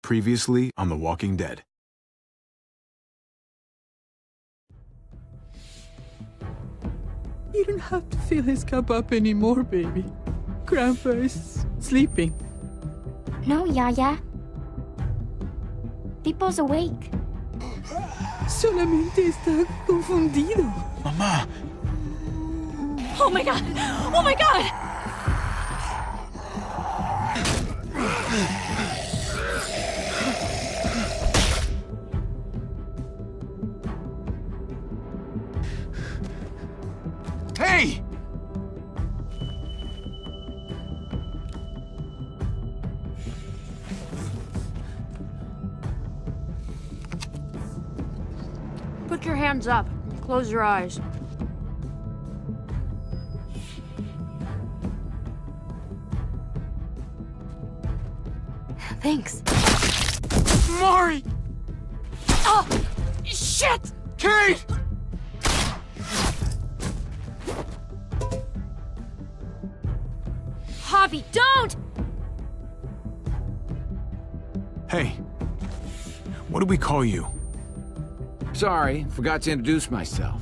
Previously on The Walking Dead. You don't have to fill his cup up anymore, baby. Grandpa is sleeping. No, Yaya. Pipo's awake. Solamente está confundido. Mamá! Oh my god! Oh my god! Hey! Put your hands up. Close your eyes. Thanks. Mari! Oh! Shit! Kate! Javi, don't! Hey. What do we call you? Sorry, forgot to introduce myself.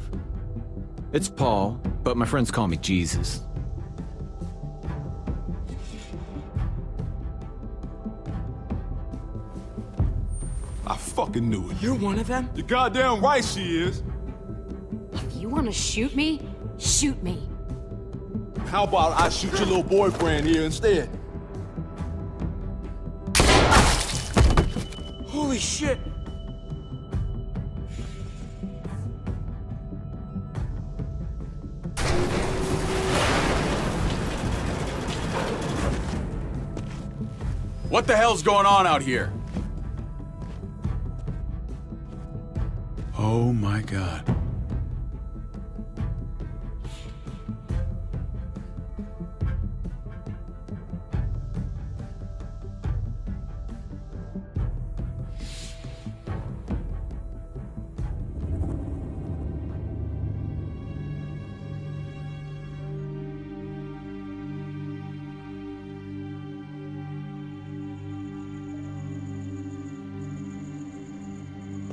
It's Paul, but my friends call me Jesus. I fucking knew it. You're one of them? You're goddamn right she is. If you want to shoot me, shoot me. How about I shoot your little boyfriend here instead? Holy shit! What the hell's going on out here? Oh my God.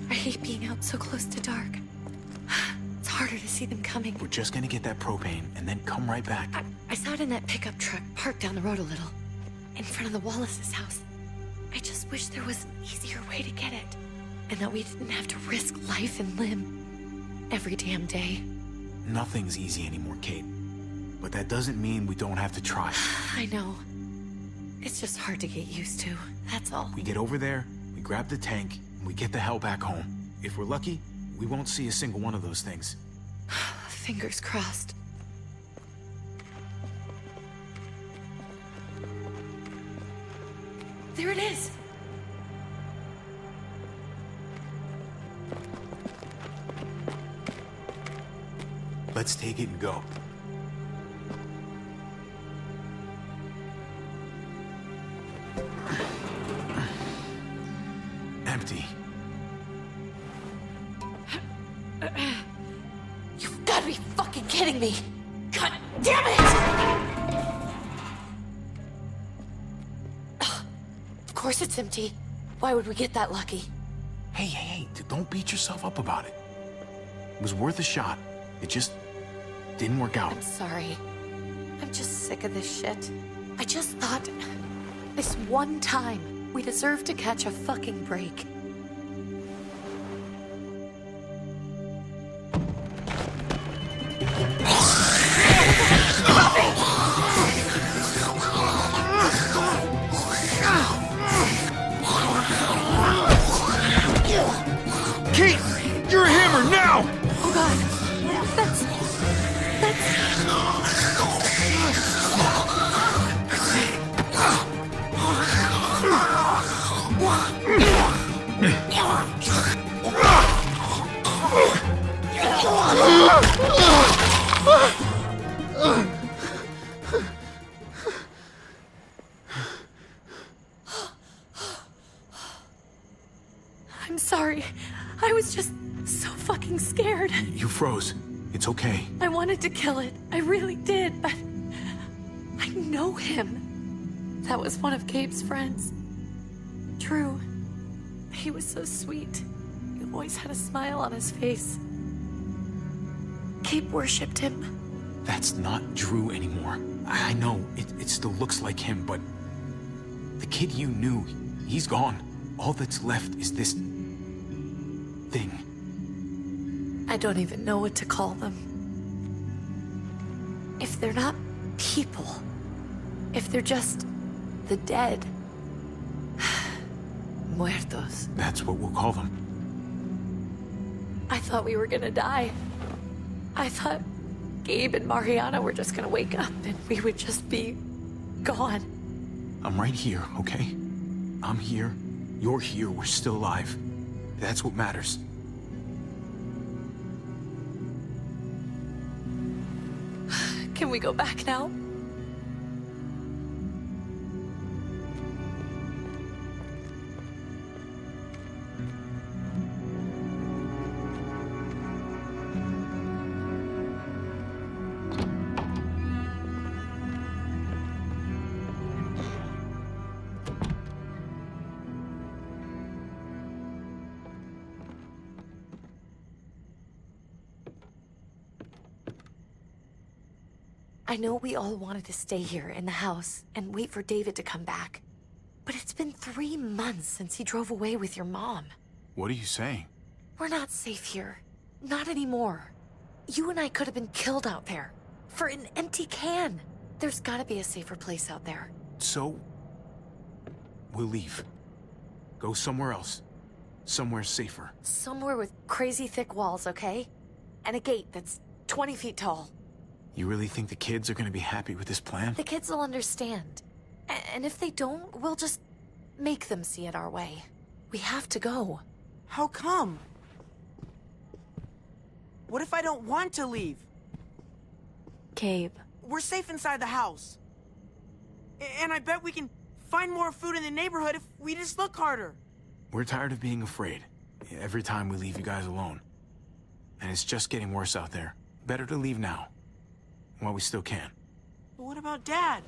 I hate being out so close to dark. It's harder to see them coming. We're just gonna get that propane and then come right back. I saw it in that pickup truck parked down the road a little, in front of the Wallace's house. I just wish there was an easier way to get it, and that we didn't have to risk life and limb every damn day. Nothing's easy anymore, Kate. But that doesn't mean we don't have to try. I know. It's just hard to get used to, that's all. We get over there, we grab the tank, and we get the hell back home. If we're lucky, we won't see a single one of those things. Fingers crossed. There it is! Let's take it and go. Empty. You've got to be fucking kidding me! God damn it! Ugh. Of course it's empty. Why would we get that lucky? Hey, don't beat yourself up about it. It was worth a shot. It just didn't work out. I'm sorry. I'm just sick of this shit. I just thought, this one time, we deserve to catch a fucking break. Kate! You're a hammer now! Oh god, that's... I'm sorry. I was just so fucking scared. You froze. It's okay. I wanted to kill it. I really did, but I know him. That was one of Gabe's friends. Drew. He was so sweet. He always had a smile on his face. Gabe worshipped him. That's not Drew anymore. I know, it still looks like him, but the kid you knew, he's gone. All that's left is this thing. I don't even know what to call them. If they're not people, if they're just the dead, muertos. That's what we'll call them. I thought we were gonna die. I thought Gabe and Mariana were just gonna wake up and we would just be gone. I'm right here, okay? I'm here, you're here, we're still alive. That's what matters. Can we go back now? I know we all wanted to stay here in the house and wait for David to come back. But it's been 3 months since he drove away with your mom. What are you saying? We're not safe here. Not anymore. You and I could have been killed out there. For an empty can. There's gotta be a safer place out there. So, we'll leave. Go somewhere else. Somewhere safer. Somewhere with crazy thick walls, okay? And a gate that's 20 feet tall. You really think the kids are gonna be happy with this plan? The kids will understand. And if they don't, we'll just make them see it our way. We have to go. How come? What if I don't want to leave? Gabe. We're safe inside the house. And I bet we can find more food in the neighborhood if we just look harder. We're tired of being afraid. Every time we leave you guys alone. And it's just getting worse out there. Better to leave now. While we still can. But what about Dad?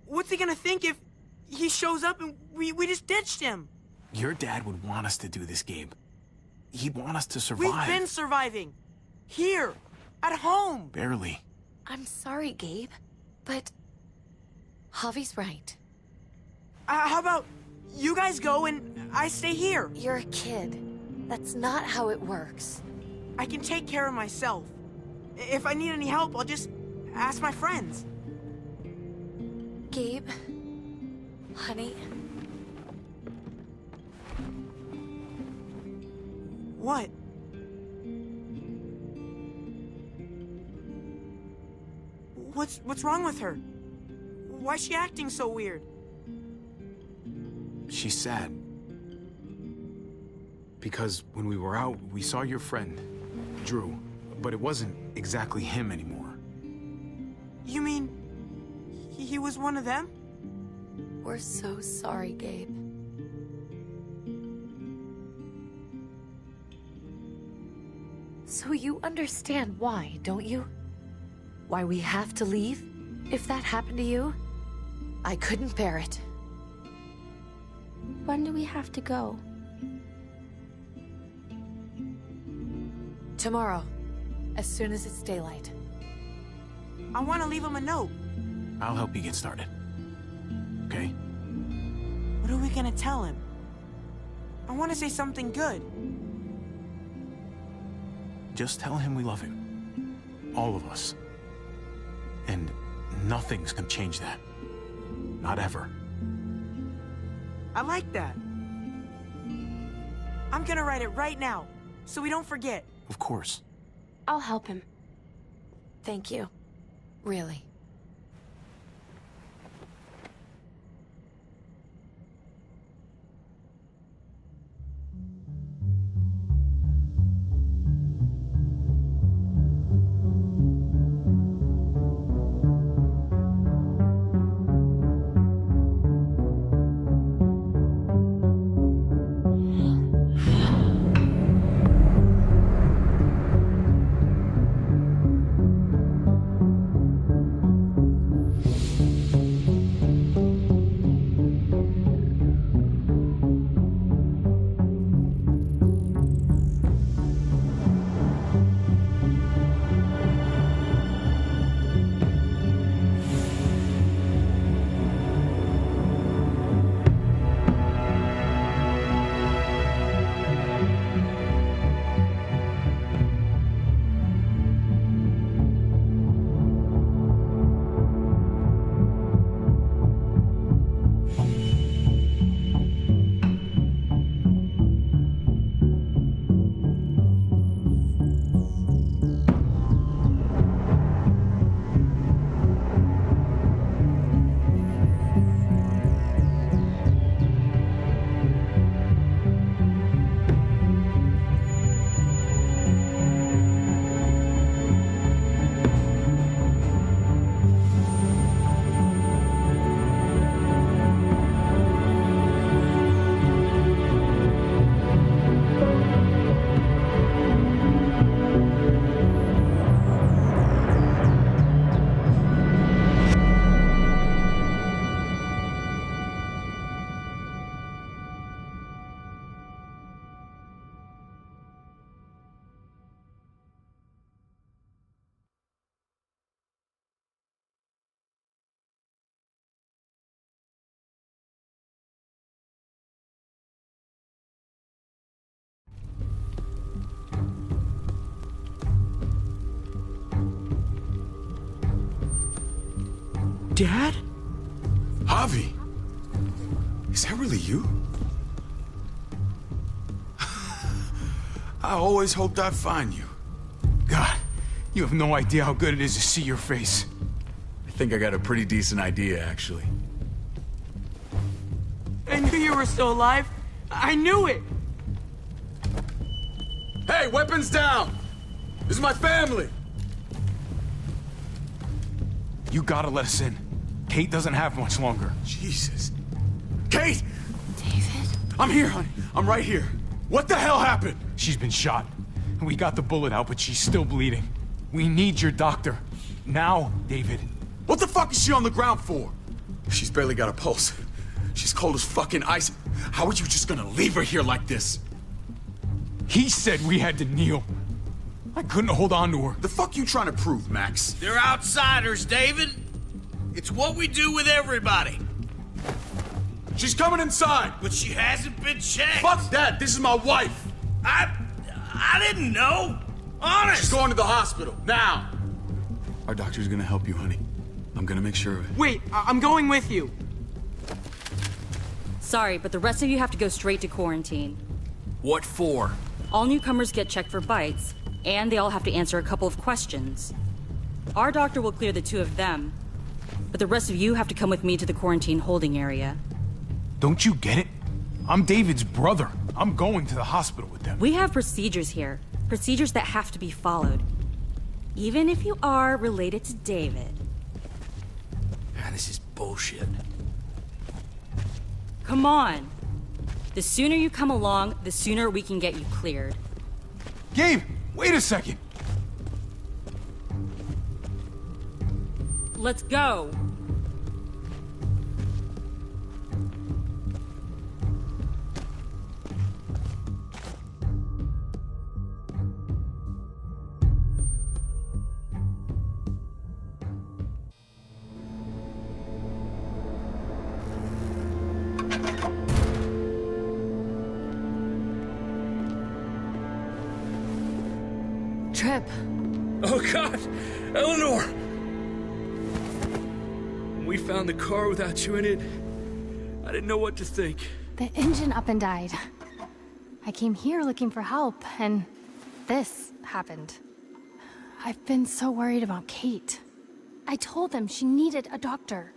What's he gonna think if he shows up and we just ditched him? Your dad would want us to do this, Gabe. He'd want us to survive. We've been surviving. Here. At home. Barely. I'm sorry, Gabe. But Javi's right. How about you guys go and I stay here? You're a kid. That's not how it works. I can take care of myself. If I need any help, I'll just ask my friends. Gabe, honey. What? What's wrong with her? Why's she acting so weird? She's sad. Because when we were out, we saw your friend, Drew. But it wasn't exactly him anymore. You mean he was one of them? We're so sorry, Gabe. So you understand why, don't you? Why we have to leave? If that happened to you, I couldn't bear it. When do we have to go? Tomorrow, as soon as it's daylight. I want to leave him a note. I'll help you get started. Okay? What are we gonna tell him? I want to say something good. Just tell him we love him. All of us. And nothing's gonna change that. Not ever. I like that. I'm gonna write it right now, so we don't forget. Of course. I'll help him. Thank you. Really. Dad? Javi! Is that really you? I always hoped I'd find you. God, you have no idea how good it is to see your face. I think I got a pretty decent idea, actually. I knew you were still alive. I knew it. Hey, weapons down! This is my family! You gotta let us in. Kate doesn't have much longer. Jesus. Kate! David? I'm here, honey. I'm right here. What the hell happened? She's been shot. We got the bullet out, but she's still bleeding. We need your doctor. Now, David. What the fuck is she on the ground for? She's barely got a pulse. She's cold as fucking ice. How are you just gonna leave her here like this? He said we had to kneel. I couldn't hold on to her. The fuck you trying to prove, Max? They're outsiders, David. It's what we do with everybody. She's coming inside! But she hasn't been checked. Fuck that! This is my wife! I didn't know. Honest. She's going to the hospital, now! Our doctor's gonna help you, honey. I'm gonna make sure of it. Wait, I'm going with you. Sorry, but the rest of you have to go straight to quarantine. What for? All newcomers get checked for bites, and they all have to answer a couple of questions. Our doctor will clear the two of them, but the rest of you have to come with me to the quarantine holding area. Don't you get it? I'm David's brother. I'm going to the hospital with them. We have procedures here, procedures that have to be followed. Even if you are related to David. Man, this is bullshit. Come on. The sooner you come along, the sooner we can get you cleared. Gabe, wait a second. Let's go. Trip. Oh, God! Eleanor! When we found the car without you in it, I didn't know what to think. The engine up and died. I came here looking for help, and this happened. I've been so worried about Kate. I told them she needed a doctor.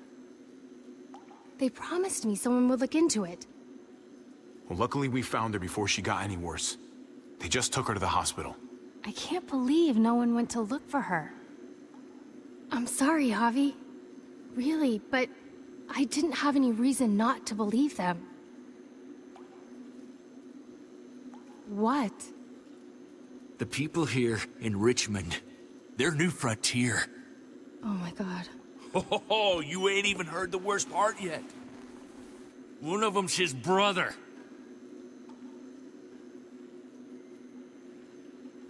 They promised me someone would look into it. Well, luckily we found her before she got any worse. They just took her to the hospital. I can't believe no one went to look for her. I'm sorry, Javi. Really, but I didn't have any reason not to believe them. What? The people here in Richmond, they're New Frontier. Oh my God. Oh, you ain't even heard the worst part yet. One of them's his brother.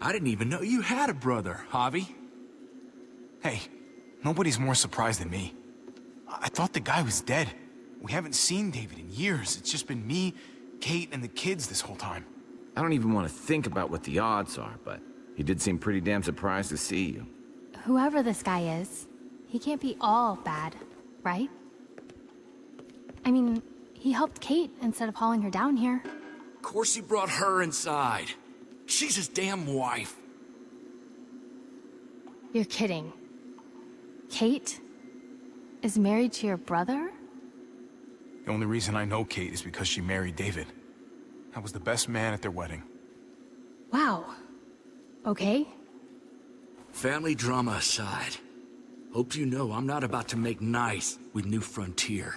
I didn't even know you had a brother, Javi. Hey, nobody's more surprised than me. I thought the guy was dead. We haven't seen David in years. It's just been me, Kate, and the kids this whole time. I don't even want to think about what the odds are, but he did seem pretty damn surprised to see you. Whoever this guy is, he can't be all bad, right? I mean, he helped Kate instead of hauling her down here. Of course he brought her inside. She's his damn wife. You're kidding. Kate is married to your brother? The only reason I know Kate is because she married David. I was the best man at their wedding. Wow. Okay. Family drama aside, hope you know I'm not about to make nice with New Frontier.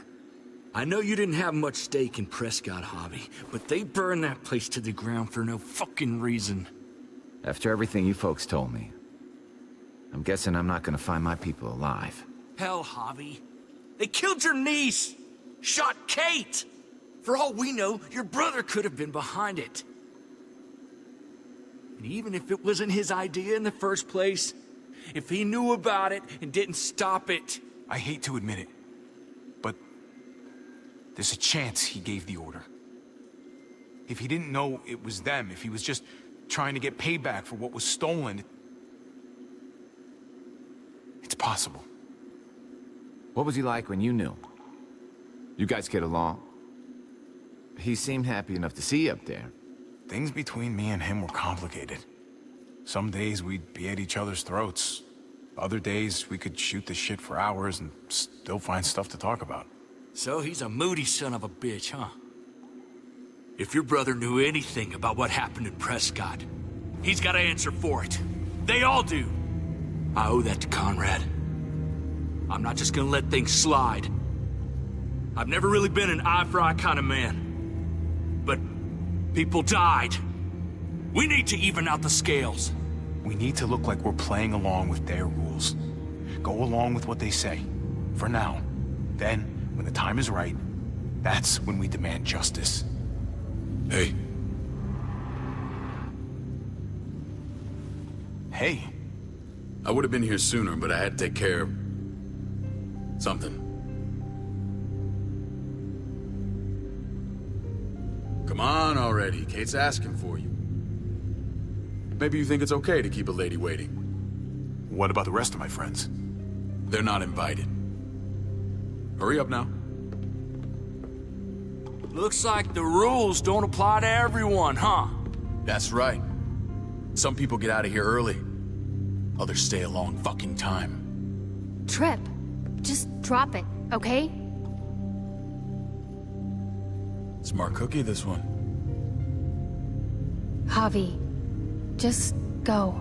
I know you didn't have much stake in Prescott, Javi, but they burned that place to the ground for no fucking reason. After everything you folks told me, I'm guessing I'm not gonna find my people alive. Hell, Javi. They killed your niece! Shot Kate! For all we know, your brother could have been behind it. And even if it wasn't his idea in the first place, if he knew about it and didn't stop it... I hate to admit it, but there's a chance he gave the order. If he didn't know it was them, if he was just trying to get payback for what was stolen, it's possible. What was he like when you knew? You guys get along? He seemed happy enough to see you up there. Things between me and him were complicated. Some days we'd be at each other's throats. Other days we could shoot the shit for hours and still find stuff to talk about. So he's a moody son of a bitch, huh? If your brother knew anything about what happened in Prescott, he's got to answer for it. They all do. I owe that to Conrad. I'm not just gonna let things slide. I've never really been an eye-for-eye kind of man. But people died. We need to even out the scales. We need to look like we're playing along with their rules. Go along with what they say. For now. Then, when the time is right, that's when we demand justice. Hey. Hey. I would have been here sooner, but I had to take care of something. Come on already. Kate's asking for you. Maybe you think it's okay to keep a lady waiting. What about the rest of my friends? They're not invited. Hurry up now. Looks like the rules don't apply to everyone, huh? That's right. Some people get out of here early. Others stay a long fucking time. Trip, just drop it, okay? Smart cookie, this one. Javi, just go.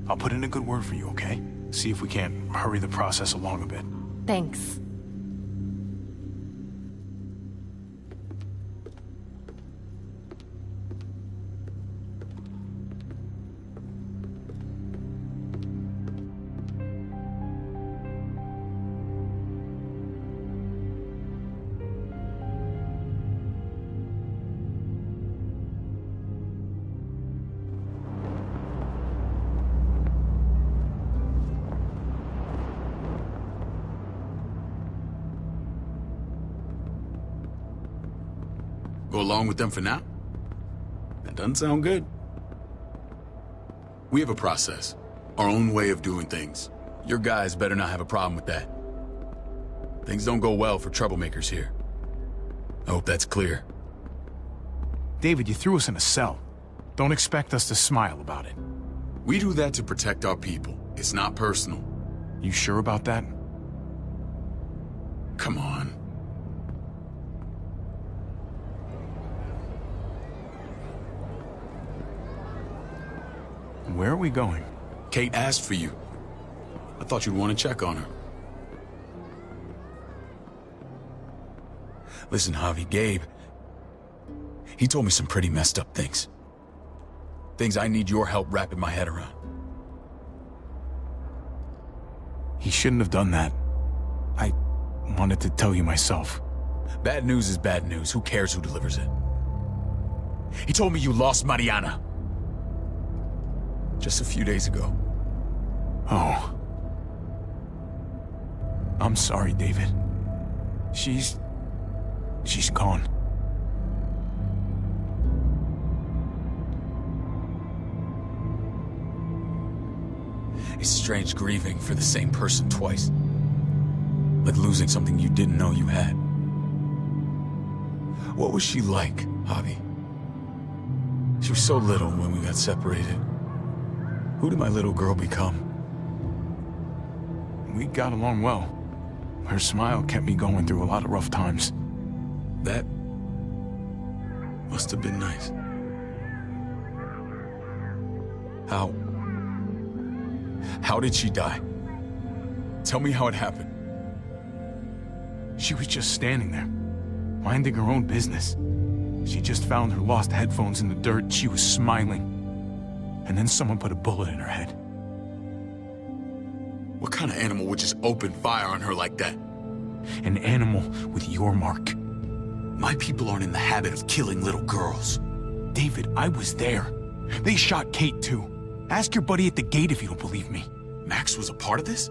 I'll put in a good word for you, okay? See if we can't hurry the process along a bit. Thanks. Go along with them for now? That doesn't sound good. We have a process, our own way of doing things. Your guys better not have a problem with that. Things don't go well for troublemakers here. I hope that's clear. David, you threw us in a cell. Don't expect us to smile about it. We do that to protect our people. It's not personal. You sure about that? Come on. Where are we going? Kate asked for you. I thought you'd want to check on her. Listen, Javi, Gabe, he told me some pretty messed up things. Things I need your help wrapping my head around. He shouldn't have done that. I wanted to tell you myself. Bad news is bad news. Who cares who delivers it? He told me you lost Mariana. Just a few days ago. Oh. I'm sorry, David. She's gone. It's strange grieving for the same person twice. Like losing something you didn't know you had. What was she like, Javi? She was so little when we got separated. Who did my little girl become? We got along well. Her smile kept me going through a lot of rough times. That must have been nice. How did she die? Tell me how it happened. She was just standing there, minding her own business. She just found her lost headphones in the dirt and she was smiling. And then someone put a bullet in her head. What kind of animal would just open fire on her like that? An animal with your mark. My people aren't in the habit of killing little girls. David, I was there. They shot Kate too. Ask your buddy at the gate if you don't believe me. Max was a part of this?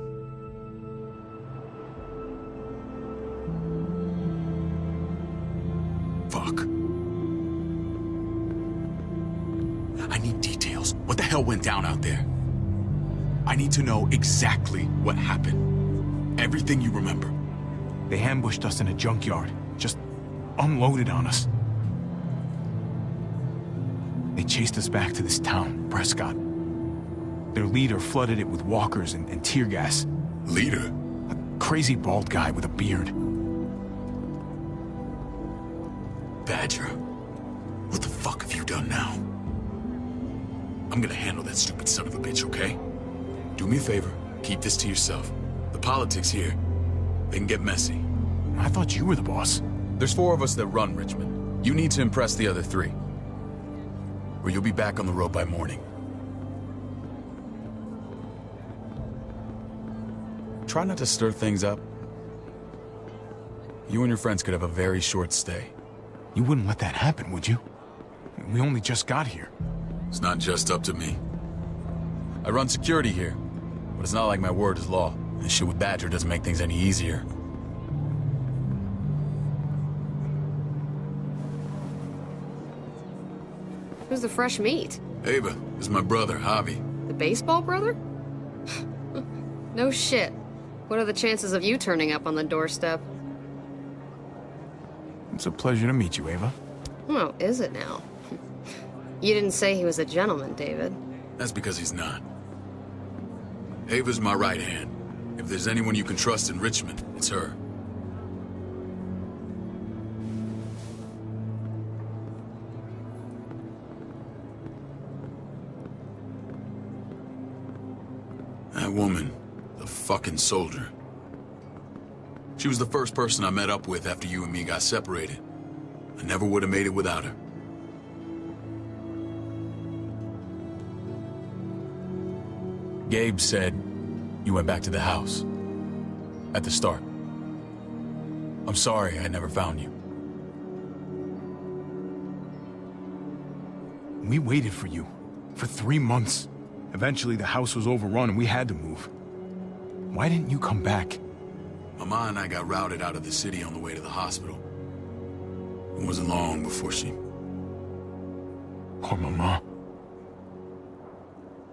Fuck. I need details. What the hell went down out there? I need to know exactly what happened. Everything you remember. They ambushed us in a junkyard. Just unloaded on us. They chased us back to this town, Prescott. Their leader flooded it with walkers and tear gas. Leader? A crazy bald guy with a beard. Badger, what the fuck have you done now? I'm gonna handle that stupid son of a bitch, okay? Do me a favor, keep this to yourself. The politics here, they can get messy. I thought you were the boss. There's 4 of us that run Richmond. You need to impress the other 3. Or you'll be back on the road by morning. Try not to stir things up. You and your friends could have a very short stay. You wouldn't let that happen, would you? We only just got here. It's not just up to me. I run security here, but it's not like my word is law. And shit with Badger doesn't make things any easier. Who's the fresh meat? Ava, this is my brother, Javi. The baseball brother? No shit. What are the chances of you turning up on the doorstep? It's a pleasure to meet you, Ava. Oh, is it now? You didn't say he was a gentleman, David. That's because he's not. Ava's my right hand. If there's anyone you can trust in Richmond, it's her. That woman, the fucking soldier. She was the first person I met up with after you and me got separated. I never would have made it without her. Gabe said you went back to the house. At the start. I'm sorry I never found you. We waited for you. For 3 months. Eventually the house was overrun and we had to move. Why didn't you come back? Mama and I got routed out of the city on the way to the hospital. It wasn't long before she... Poor Mama.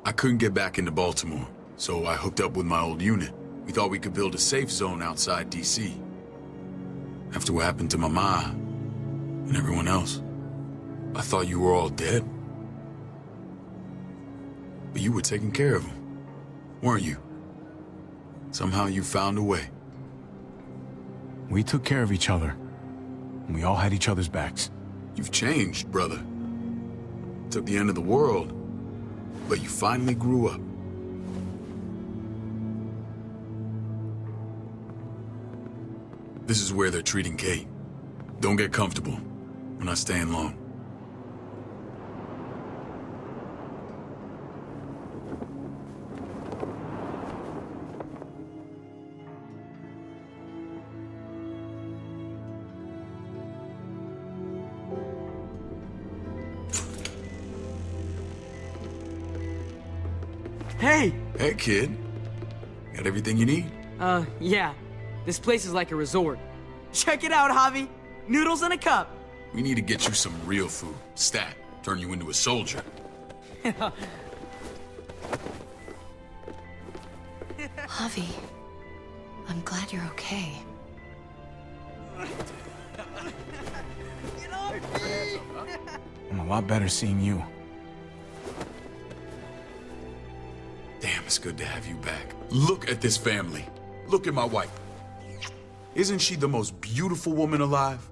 I couldn't get back into Baltimore, so I hooked up with my old unit. We thought we could build a safe zone outside D.C. After what happened to Mama and everyone else, I thought you were all dead. But you were taking care of them, weren't you? Somehow you found a way. We took care of each other. And we all had each other's backs. You've changed, brother. Took the end of the world, but you finally grew up. This is where they're treating Kate. Don't get comfortable. We're not staying long. Hey! Hey, kid. Got everything you need? Yeah. This place is like a resort. Check it out, Javi. Noodles in a cup. We need to get you some real food. Stat. Turn you into a soldier. Javi, I'm glad you're okay. I'm a lot better seeing you. Damn, it's good to have you back. Look at this family. Look at my wife. Isn't she the most beautiful woman alive?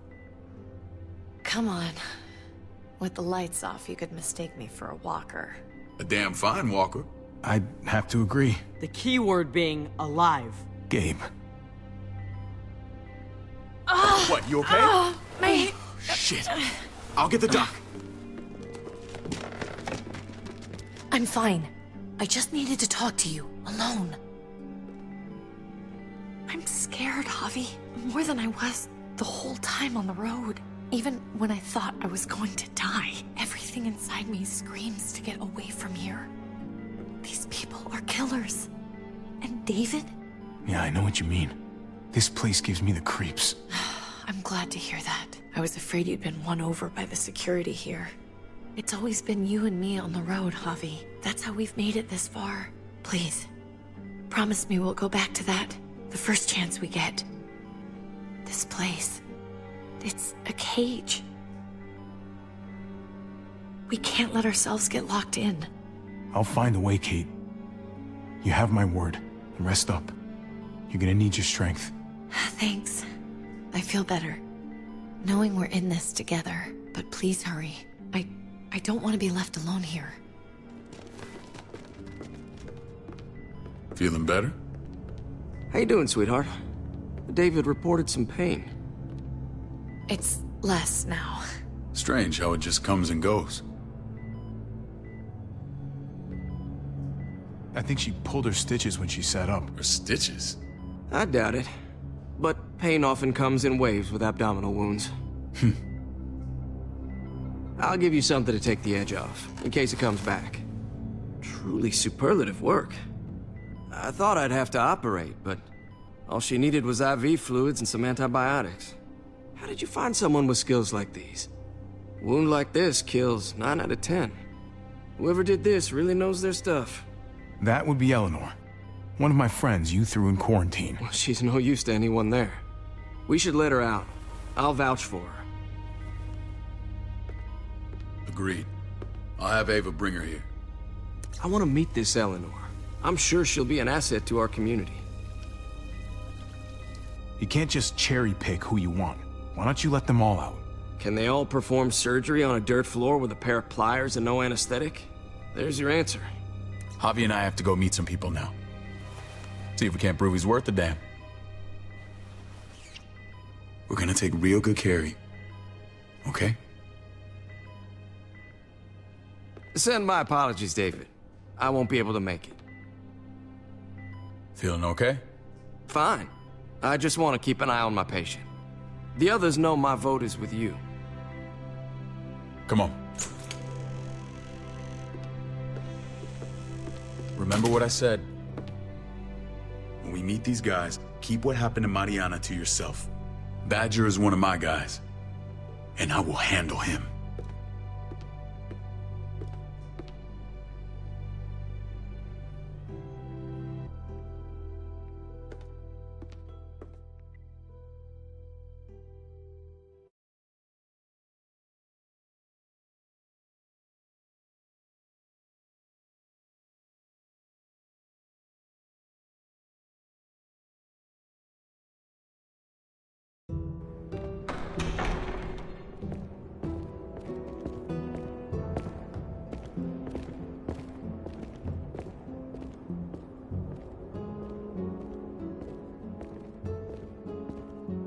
Come on. With the lights off, you could mistake me for a walker. A damn fine walker. I'd have to agree. The key word being alive. Gabe. What, you okay? My... Shit. I'll get the doc. I'm fine. I just needed to talk to you, alone. I'm scared, Javi. More than I was the whole time on the road. Even when I thought I was going to die, everything inside me screams to get away from here. These people are killers. And David? Yeah, I know what you mean. This place gives me the creeps. I'm glad to hear that. I was afraid you'd been won over by the security here. It's always been you and me on the road, Javi. That's how we've made it this far. Please, promise me we'll go back to that the first chance we get. This place, it's a cage. We can't let ourselves get locked in. I'll find a way, Kate. You have my word. Rest up. You're gonna need your strength. Thanks. I feel better. Knowing we're in this together. But please hurry. I don't want to be left alone here. Feeling better? How you doing, sweetheart? David reported some pain. It's less now. Strange how it just comes and goes. I think she pulled her stitches when she sat up. Her stitches? I doubt it. But pain often comes in waves with abdominal wounds. I'll give you something to take the edge off, in case it comes back. Truly superlative work. I thought I'd have to operate, but all she needed was IV fluids and some antibiotics. How did you find someone with skills like these? A wound like this kills 9 out of 10. Whoever did this really knows their stuff. That would be Eleanor. One of my friends you threw in quarantine. Well, she's no use to anyone there. We should let her out. I'll vouch for her. Agreed. I'll have Ava bring her here. I want to meet this Eleanor. I'm sure she'll be an asset to our community. You can't just cherry pick who you want. Why don't you let them all out? Can they all perform surgery on a dirt floor with a pair of pliers and no anesthetic? There's your answer. Javi and I have to go meet some people now. See if we can't prove he's worth the damn. We're gonna take real good care of you. Okay? Send my apologies, David. I won't be able to make it. Feeling okay? Fine. I just want to keep an eye on my patient. The others know my vote is with you. Come on. Remember what I said. When we meet these guys, keep what happened to Mariana to yourself. Badger is one of my guys, and I will handle him.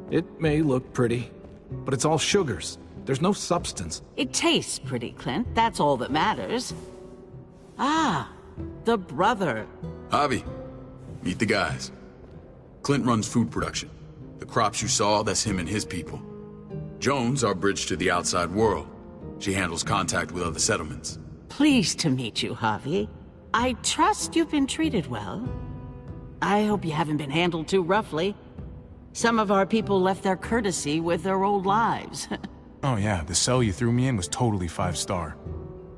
It may look pretty, but it's all sugars. There's no substance. It tastes pretty, Clint. That's all that matters. Ah, the brother. Javi, meet the guys. Clint runs food production. The crops you saw, that's him and his people. Jones, our bridge to the outside world. She handles contact with other settlements. Pleased to meet you, Javi. I trust you've been treated well. I hope you haven't been handled too roughly. Some of our people left their courtesy with their old lives. Oh yeah, the cell you threw me in was totally 5-star.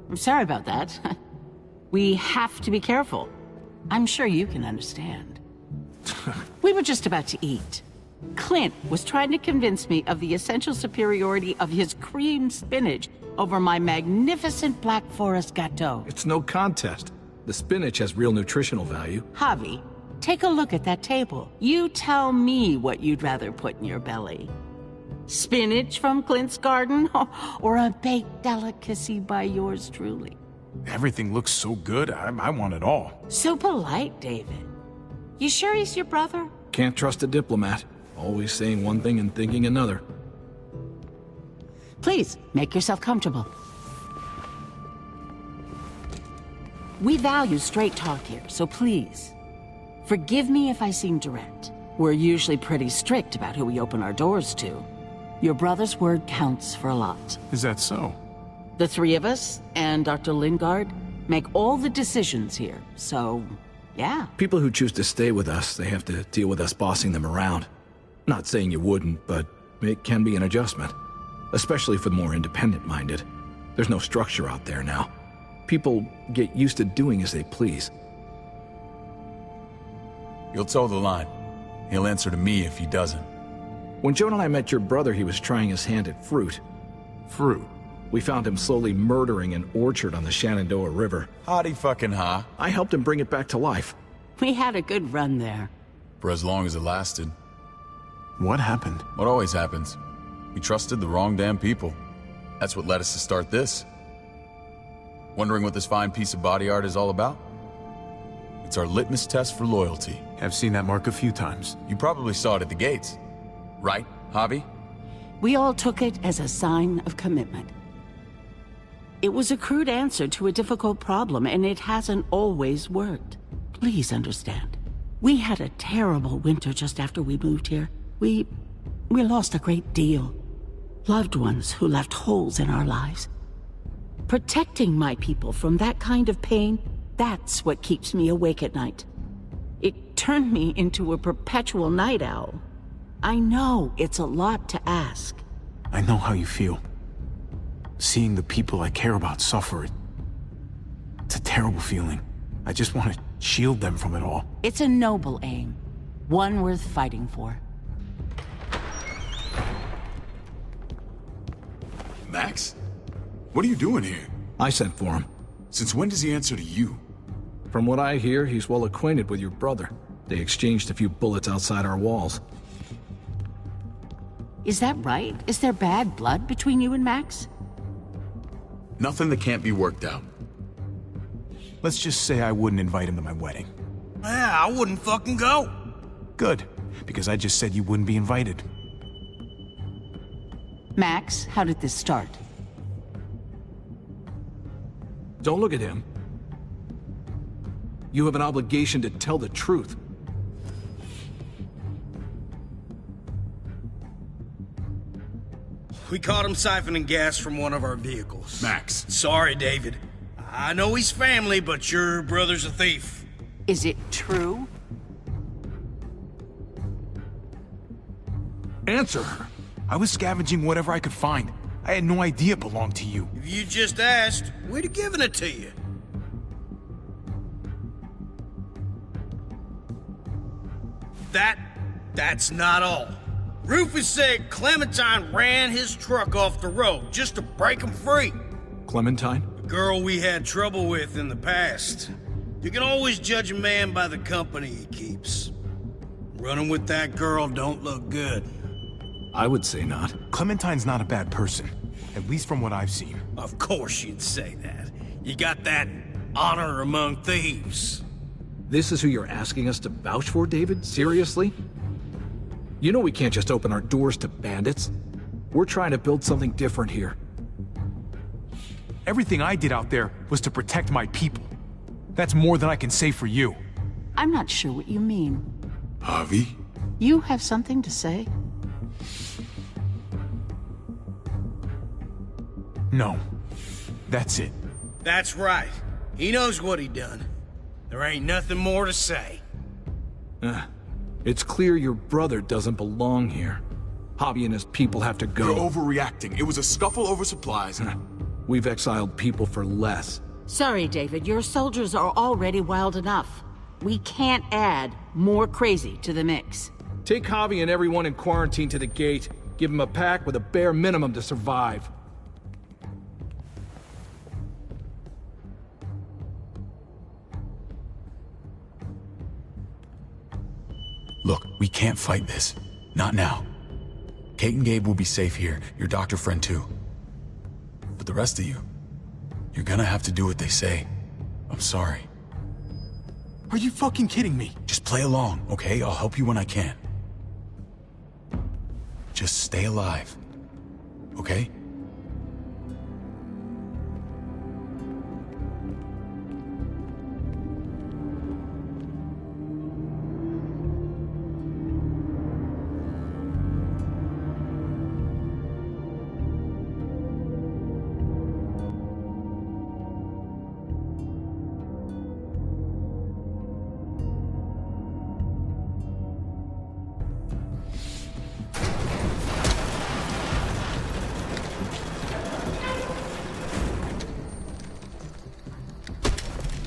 I'm sorry about that. We have to be careful. I'm sure you can understand. We were just about to eat. Clint was trying to convince me of the essential superiority of his creamed spinach over my magnificent Black Forest gâteau. It's no contest. The spinach has real nutritional value. Javi, take a look at that table. You tell me what you'd rather put in your belly. Spinach from Clint's garden, or a baked delicacy by yours truly? Everything looks so good, I want it all. So polite, David. You sure he's your brother? Can't trust a diplomat. Always saying one thing and thinking another. Please, make yourself comfortable. We value straight talk here, so please, forgive me if I seem direct. We're usually pretty strict about who we open our doors to. Your brother's word counts for a lot. Is that so? The three of us, and Dr. Lingard, make all the decisions here, so, yeah. People who choose to stay with us, they have to deal with us bossing them around. Not saying you wouldn't, but it can be an adjustment. Especially for the more independent-minded. There's no structure out there now. People get used to doing as they please. You'll toe the line. He'll answer to me if he doesn't. When Joan and I met your brother, he was trying his hand at fruit. Fruit? We found him slowly murdering an orchard on the Shenandoah River. Howdy fucking ha. I helped him bring it back to life. We had a good run there. For as long as it lasted. What happened? What always happens. We trusted the wrong damn people. That's what led us to start this. Wondering what this fine piece of body art is all about? It's our litmus test for loyalty. I've seen that mark a few times. You probably saw it at the gates. Right, Javi? We all took it as a sign of commitment. It was a crude answer to a difficult problem, and it hasn't always worked. Please understand. We had a terrible winter just after we moved here. We lost a great deal. Loved ones who left holes in our lives. Protecting my people from that kind of pain, that's what keeps me awake at night. It turned me into a perpetual night owl. I know it's a lot to ask. I know how you feel. Seeing the people I care about suffer, it's a terrible feeling. I just want to shield them from it all. It's a noble aim. One worth fighting for. Max? What are you doing here? I sent for him. Since when does he answer to you? From what I hear, he's well acquainted with your brother. They exchanged a few bullets outside our walls. Is that right? Is there bad blood between you and Max? Nothing that can't be worked out. Let's just say I wouldn't invite him to my wedding. Yeah, I wouldn't fucking go. Good, because I just said you wouldn't be invited. Max, how did this start? Don't look at him. You have an obligation to tell the truth. We caught him siphoning gas from one of our vehicles. Max. Sorry, David. I know he's family, but your brother's a thief. Is it true? Answer her. I was scavenging whatever I could find. I had no idea it belonged to you. If you just asked, we'd have given it to you. That's not all. Rufus said Clementine ran his truck off the road just to break him free. Clementine? The girl we had trouble with in the past. You can always judge a man by the company he keeps. Running with that girl don't look good. I would say not. Clementine's not a bad person, at least from what I've seen. Of course you'd say that. You got that honor among thieves. This is who you're asking us to vouch for, David? Seriously? You know we can't just open our doors to bandits. We're trying to build something different here. Everything I did out there was to protect my people. That's more than I can say for you. I'm not sure what you mean. Javi? You have something to say? No. That's it. That's right. He knows what he done. There ain't nothing more to say. It's clear your brother doesn't belong here. Javi and his people have to go. You're overreacting. It was a scuffle over supplies. We've exiled people for less. Sorry, David. Your soldiers are already wild enough. We can't add more crazy to the mix. Take Javi and everyone in quarantine to the gate. Give them a pack with a bare minimum to survive. Look, we can't fight this. Not now. Kate and Gabe will be safe here, your doctor friend too. But the rest of you, you're gonna have to do what they say. I'm sorry. Are you fucking kidding me? Just play along, okay? I'll help you when I can. Just stay alive, okay?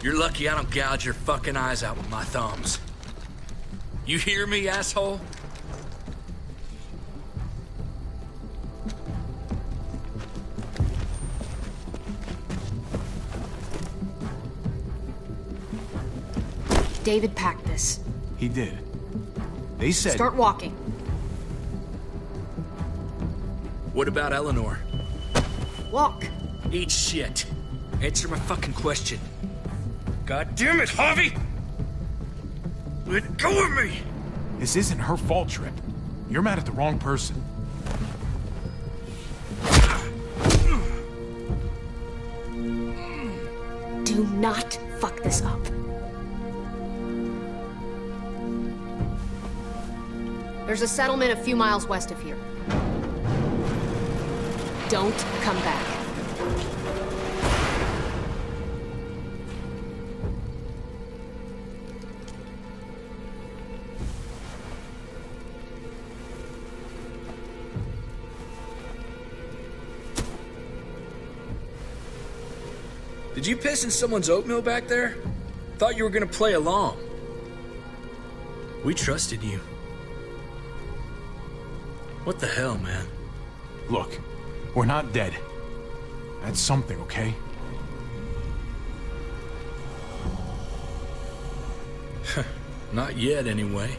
You're lucky I don't gouge your fucking eyes out with my thumbs. You hear me, asshole? David packed this. He did. They said... Start walking. What about Eleanor? Walk. Eat shit. Answer my fucking question. God damn it, Harvey! Let go of me! This isn't her fault, Trip. You're mad at the wrong person. Do not fuck this up. There's a settlement a few miles west of here. Don't come back. Did you piss in someone's oatmeal back there? Thought you were gonna play along. We trusted you. What the hell, man? Look, we're not dead. That's something, okay? Not yet, anyway.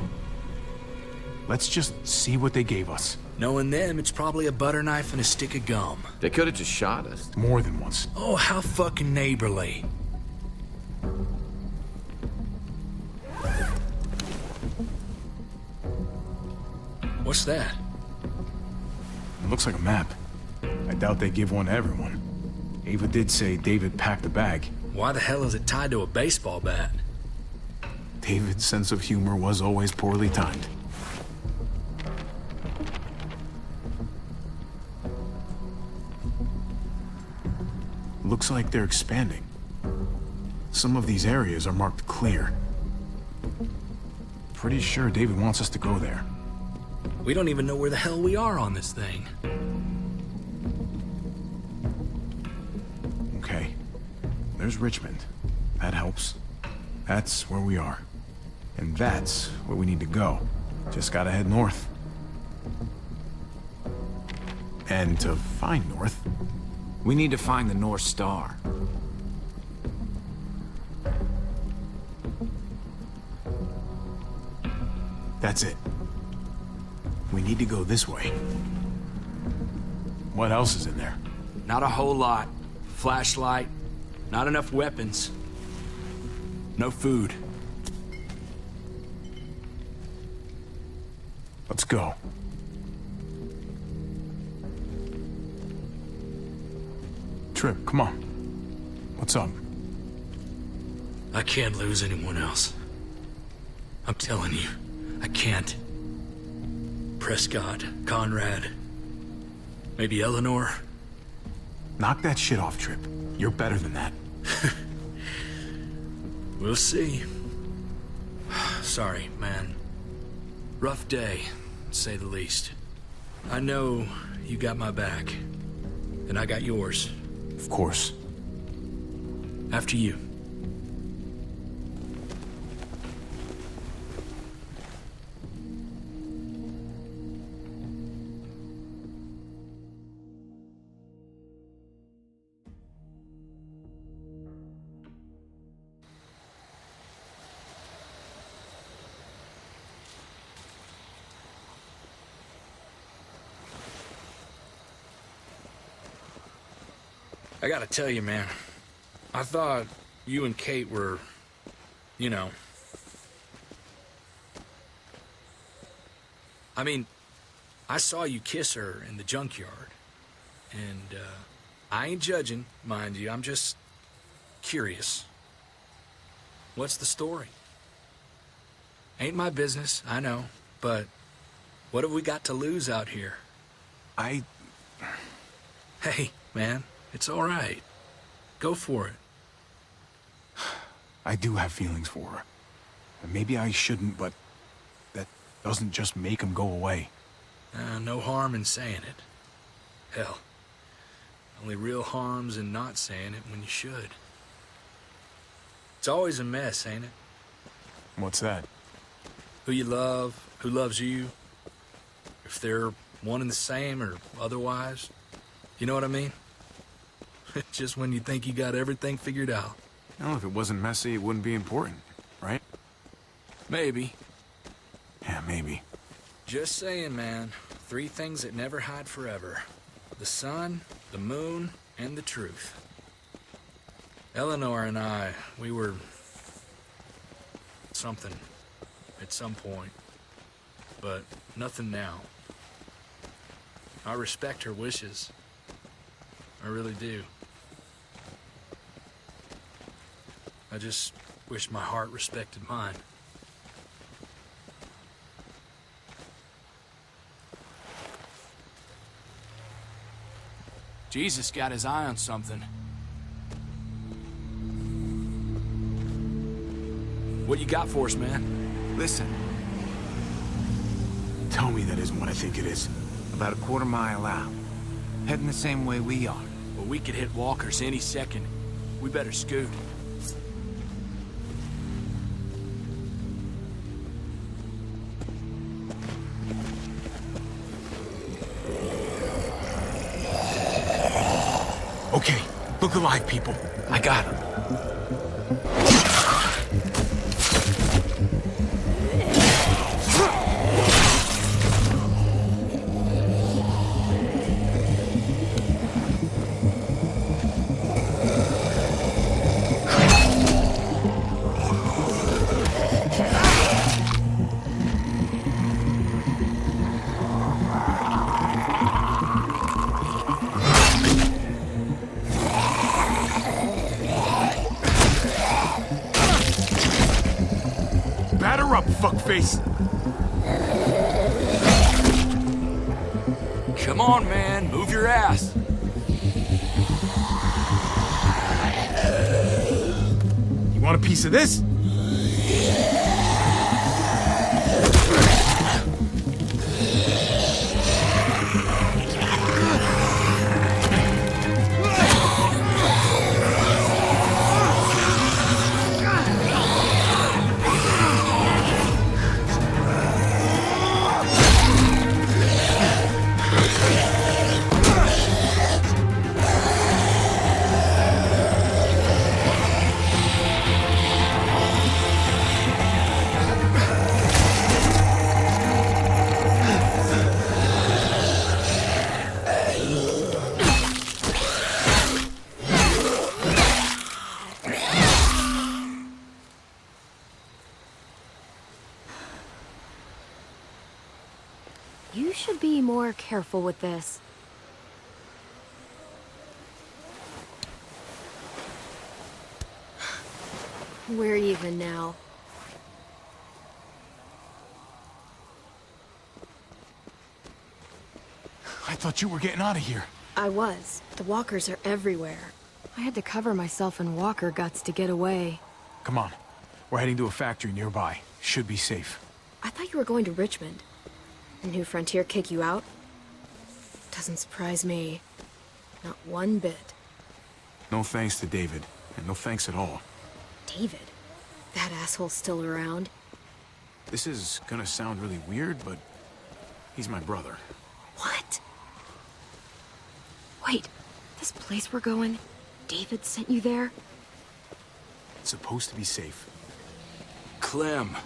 Let's just see what they gave us. Knowing them, it's probably a butter knife and a stick of gum. They could have just shot us. More than once. Oh, how fucking neighborly. What's that? It looks like a map. I doubt they give one to everyone. Ava did say David packed the bag. Why the hell is it tied to a baseball bat? David's sense of humor was always poorly timed. Looks like they're expanding. Some of these areas are marked clear. Pretty sure David wants us to go there. We don't even know where the hell we are on this thing. Okay. There's Richmond. That helps. That's where we are. And that's where we need to go. Just gotta head north. And to find north, we need to find the North Star. That's it. We need to go this way. What else is in there? Not a whole lot. Flashlight. Not enough weapons. No food. Let's go. Trip, come on. What's up? I can't lose anyone else. I'm telling you, I can't. Prescott, Conrad, maybe Eleanor. Knock that shit off, Trip. You're better than that. We'll see. Sorry, man. Rough day, to say the least. I know you got my back, and I got yours. Of course. After you. I gotta tell you, man, I thought you and Kate were, you know... I mean, I saw you kiss her in the junkyard. And, I ain't judging, mind you, I'm just curious. What's the story? Ain't my business, I know, but what have we got to lose out here? Hey, man. It's all right. Go for it. I do have feelings for her. And maybe I shouldn't, but that doesn't just make them go away. No harm in saying it. Hell, only real harm's in not saying it when you should. It's always a mess, ain't it? What's that? Who you love, who loves you, if they're one and the same or otherwise. You know what I mean? Just when you think you got everything figured out. No, if it wasn't messy, it wouldn't be important, right? Maybe. Yeah, maybe. Just saying, man. 3 things that never hide forever. The sun, the moon, and the truth. Eleanor and I, we were... something. At some point. But nothing now. I respect her wishes. I really do. I just wish my heart respected mine. Jesus got his eye on something. What you got for us, man? Listen. Tell me that isn't what I think it is. About a quarter mile out. Heading the same way we are. Well, we could hit walkers any second. We better scoot. Okay, look alive, people. I got him. Batter up, fuckface! Come on, man. Move your ass. You want a piece of this? You should be more careful with this. We're even now. I thought you were getting out of here. I was. The walkers are everywhere. I had to cover myself in walker guts to get away. Come on. We're heading to a factory nearby. Should be safe. I thought you were going to Richmond. The New Frontier kick you out? Doesn't surprise me. Not one bit. No thanks to David. And no thanks at all. David? That asshole's still around? This is gonna sound really weird, but he's my brother. What? Wait, this place we're going, David sent you there? It's supposed to be safe. Clem.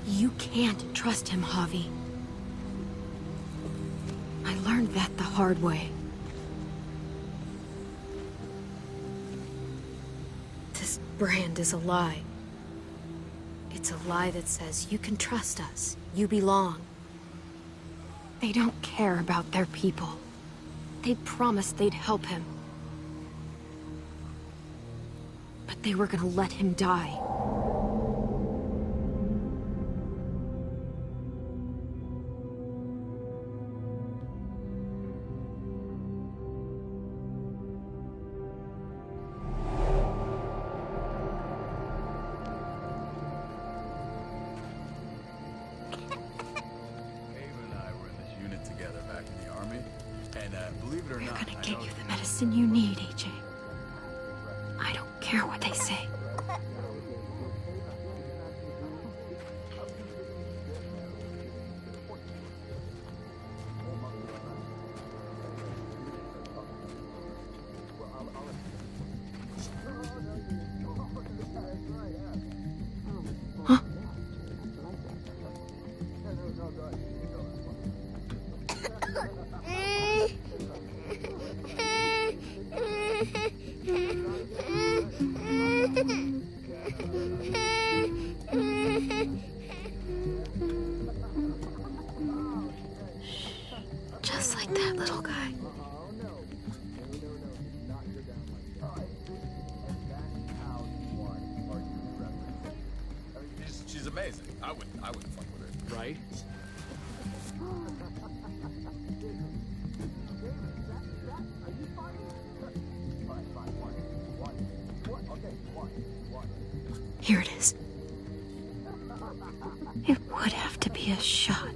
You can't trust him, Javi. I learned that the hard way. This brand is a lie. It's a lie that says you can trust us, you belong. They don't care about their people. They promised they'd help him. But they were gonna let him die. You need, AJ. care what they say. Just like that little guy. She's amazing. I wouldn't fuck with her. Right? Here it is. It would have to be a shot.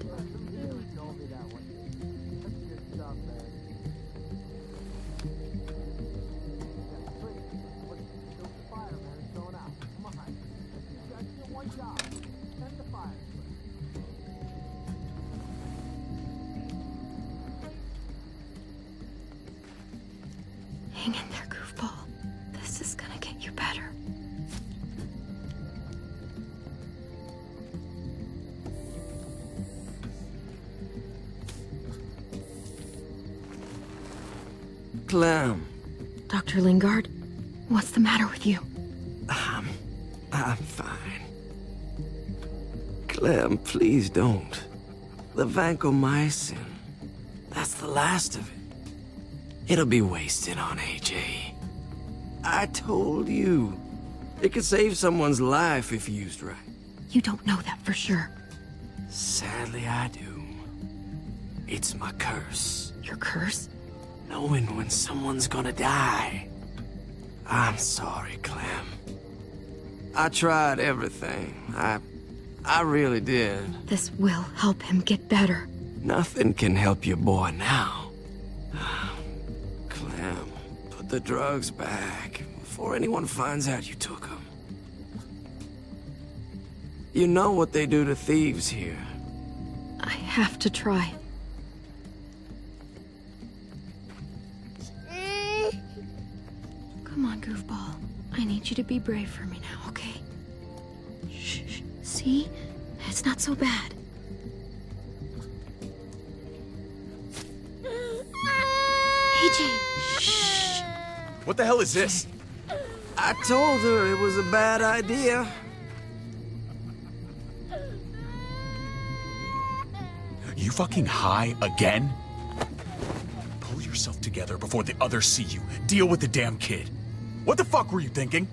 Hang in there, goofball. This is gonna get you better. Clem. Dr. Lingard, what's the matter with you? I'm fine. Clem, please don't. The vancomycin. That's the last of it. It'll be wasted on AJ. I told you. It could save someone's life if used right. You don't know that for sure. Sadly, I do. It's my curse. Your curse? Knowing when someone's gonna die. I'm sorry, Clem. I tried everything. I really did. This will help him get better. Nothing can help your boy now. Clem, put the drugs back before anyone finds out you took them. You know what they do to thieves here. I have to try. Come on, goofball. I need you to be brave for me now, okay? Shh. See? It's not so bad. AJ, shh. What the hell is this? I told her it was a bad idea. You fucking high again? Pull yourself together before the others see you. Deal with the damn kid. What the fuck were you thinking?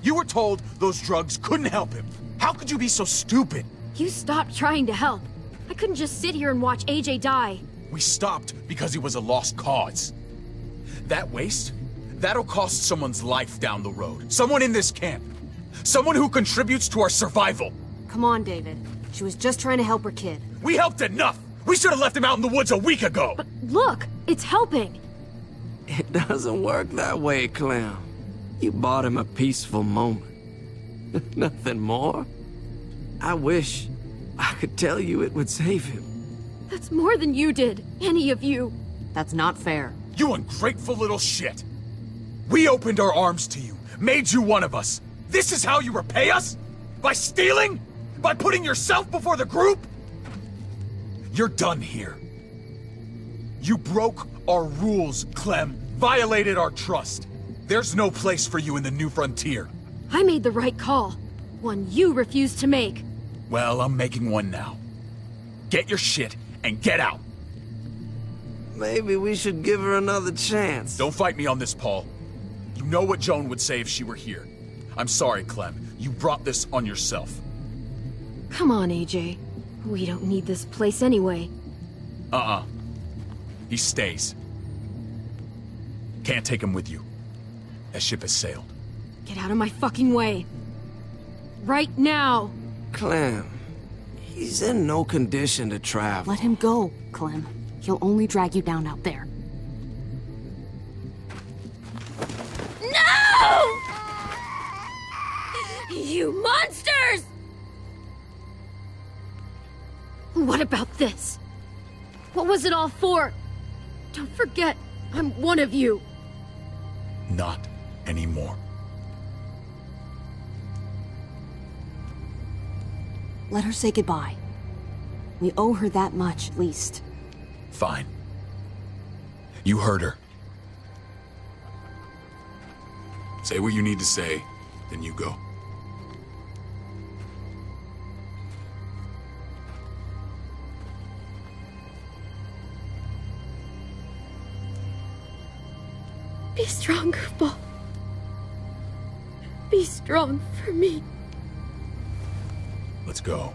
You were told those drugs couldn't help him. How could you be so stupid? You stopped trying to help. I couldn't just sit here and watch AJ die. We stopped because he was a lost cause. That waste, that'll cost someone's life down the road. Someone in this camp. Someone who contributes to our survival. Come on, David. She was just trying to help her kid. We helped enough! We should have left him out in the woods a week ago! But look, it's helping. It doesn't work that way, Clem. You bought him a peaceful moment. Nothing more. I wish I could tell you it would save him. That's more than you did, any of you. That's not fair. You ungrateful little shit! We opened our arms to you, made you one of us. This is how you repay us? By stealing? By putting yourself before the group? You're done here. You broke our rules, Clem. Violated our trust. There's no place for you in the New Frontier. I made the right call. One you refused to make. Well, I'm making one now. Get your shit and get out. Maybe we should give her another chance. Don't fight me on this, Paul. You know what Joan would say if she were here. I'm sorry, Clem. You brought this on yourself. Come on, AJ. We don't need this place anyway. He stays. Can't take him with you. That ship has sailed. Get out of my fucking way. Right now. Clem, he's in no condition to travel. Let him go, Clem. He'll only drag you down out there. No! You monsters! What about this? What was it all for? Don't forget, I'm one of you. Not anymore. Let her say goodbye. We owe her that much, at least. Fine. You heard her. Say what you need to say, then you go. Be strong, Goofball. Be strong for me. Let's go.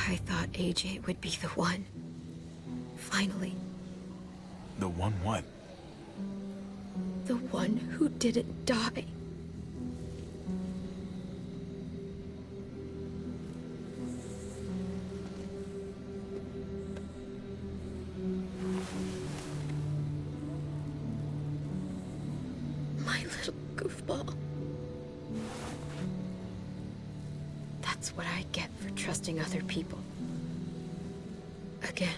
I thought AJ would be the one. Finally. The one what? The one who didn't die. My little goofball. That's what I get for trusting other people. Again.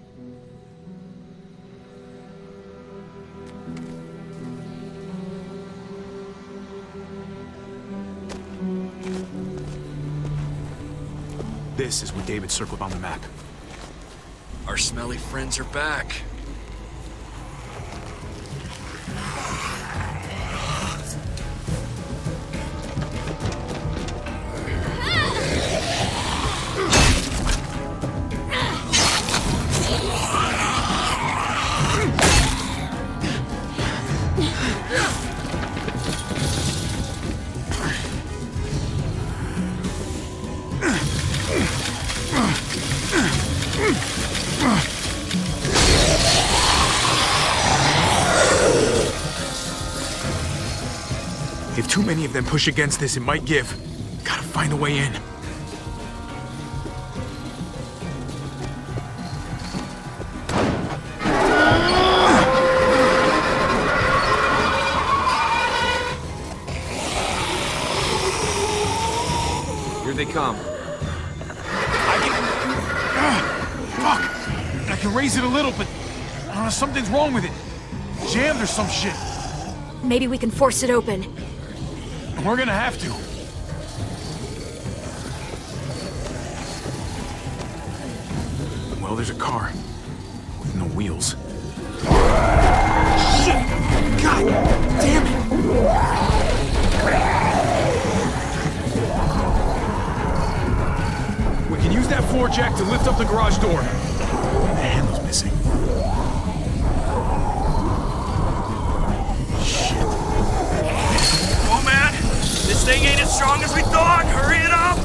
This is what David circled on the map. Our smelly friends are back. If too many of them push against this, it might give. Gotta find a way in. Here they come. Fuck! I can raise it a little, but something's wrong with it. Jammed or some shit. Maybe we can force it open. We're gonna have to. Well, there's a car with no wheels. Shit! God damn it! We can use that floor jack to lift up the garage door. The handle's missing. This thing ain't as strong as we thought! Hurry it up!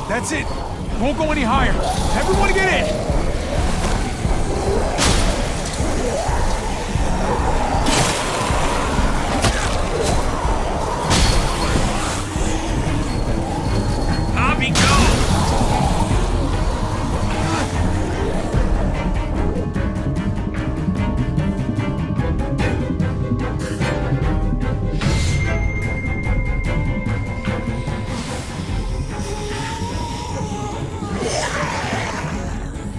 That's it. Won't go any higher. Everyone get in! Javi, go!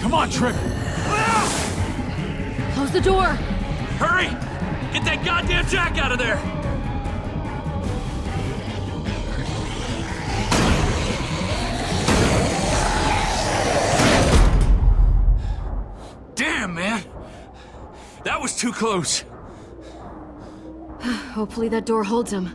Come on, Trip! Close the door! Hurry! Get that goddamn Jack out of there! Damn, man! That was too close. Hopefully that door holds him.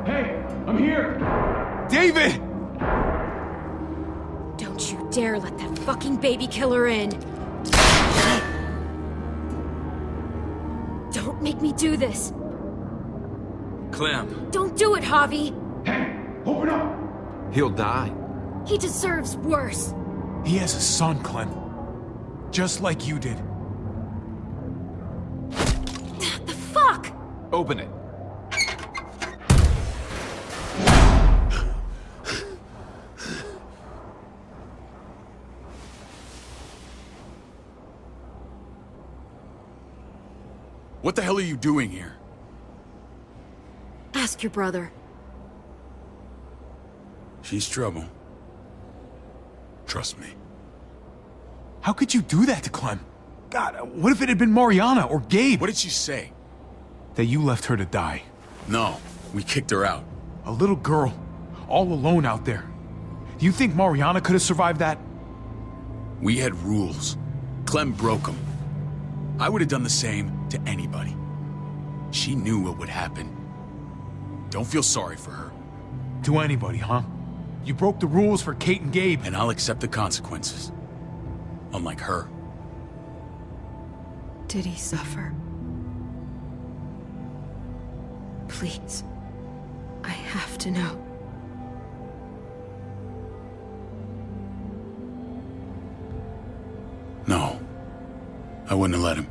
Hey, I'm here! David! Don't you dare let that fucking baby killer in! Don't make me do this! Clem. Don't do it, Javi! Open up! He'll die. He deserves worse. He has a son, Clem. Just like you did. The fuck? Open it. What the hell are you doing here? Ask your brother. She's trouble. Trust me. How could you do that to Clem? God, what if it had been Mariana or Gabe? What did she say? That you left her to die. No, we kicked her out. A little girl, all alone out there. Do you think Mariana could have survived that? We had rules. Clem broke them. I would have done the same to anybody. She knew what would happen. Don't feel sorry for her. To anybody, huh? You broke the rules for Kate and Gabe. And I'll accept the consequences. Unlike her. Did he suffer? Please. I have to know. No. I wouldn't have let him.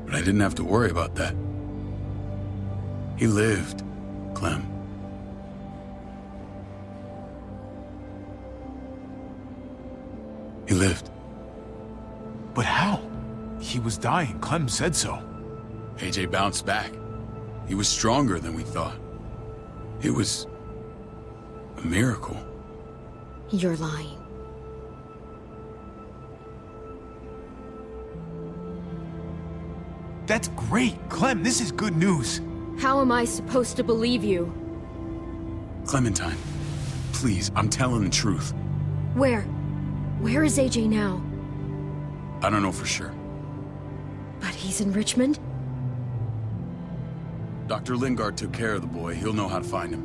But I didn't have to worry about that. He lived, Clem. He lived. But how? He was dying. Clem said so. AJ bounced back. He was stronger than we thought. It was a miracle. You're lying. That's great. Clem, this is good news. How am I supposed to believe you? Clementine, please, I'm telling the truth. Where? Where is AJ now? I don't know for sure. But he's in Richmond? Dr. Lingard took care of the boy. He'll know how to find him.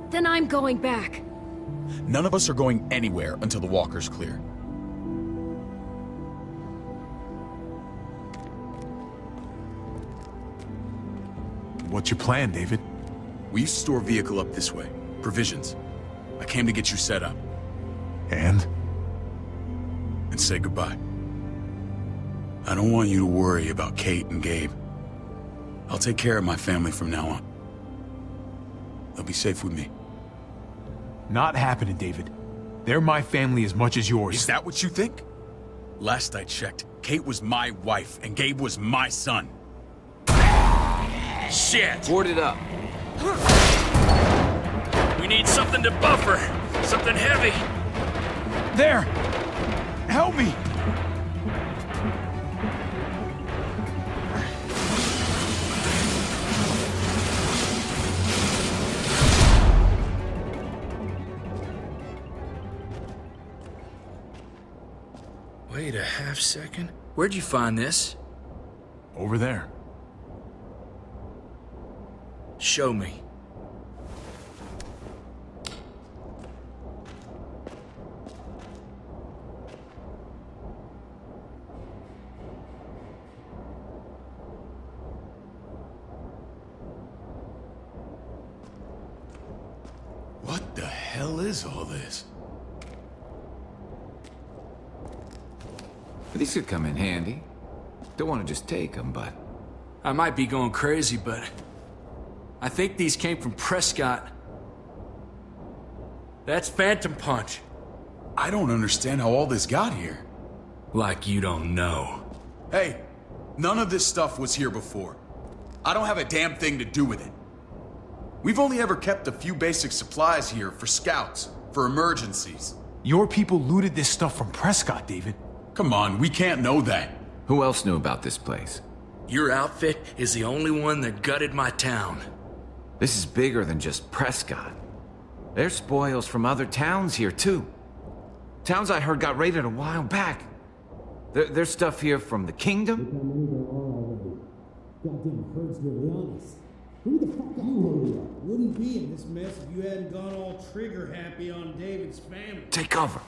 Then I'm going back. None of us are going anywhere until the walker's clear. What's your plan, David? We used to store vehicle up this way. Provisions. I came to get you set up. And? And say goodbye. I don't want you to worry about Kate and Gabe. I'll take care of my family from now on. They'll be safe with me. Not happening, David. They're my family as much as yours. Is that what you think? Last I checked, Kate was my wife and Gabe was my son. Shit! Board it up. We need something to buffer. Something heavy. There! Help me! Wait a half second. Where'd you find this? Over there. Show me. What the hell is all this? These could come in handy. Don't want to just take them, but... I might be going crazy, but... I think these came from Prescott. That's Phantom Punch. I don't understand how all this got here. Like you don't know. Hey, None of this stuff was here before. I don't have a damn thing to do with it. We've only ever kept a few basic supplies here for scouts, for emergencies. Your people looted this stuff from Prescott, David. Come on, we can't know that. Who else knew about this place? Your outfit is the only one that gutted my town. This is bigger than just Prescott. There's spoils from other towns here, too. Towns I heard got raided a while back. There's stuff here from the Kingdom. Goddamn herd's really honest. Who the fuck are you? Wouldn't be in this mess if you hadn't gone all trigger happy on David's family. Take cover.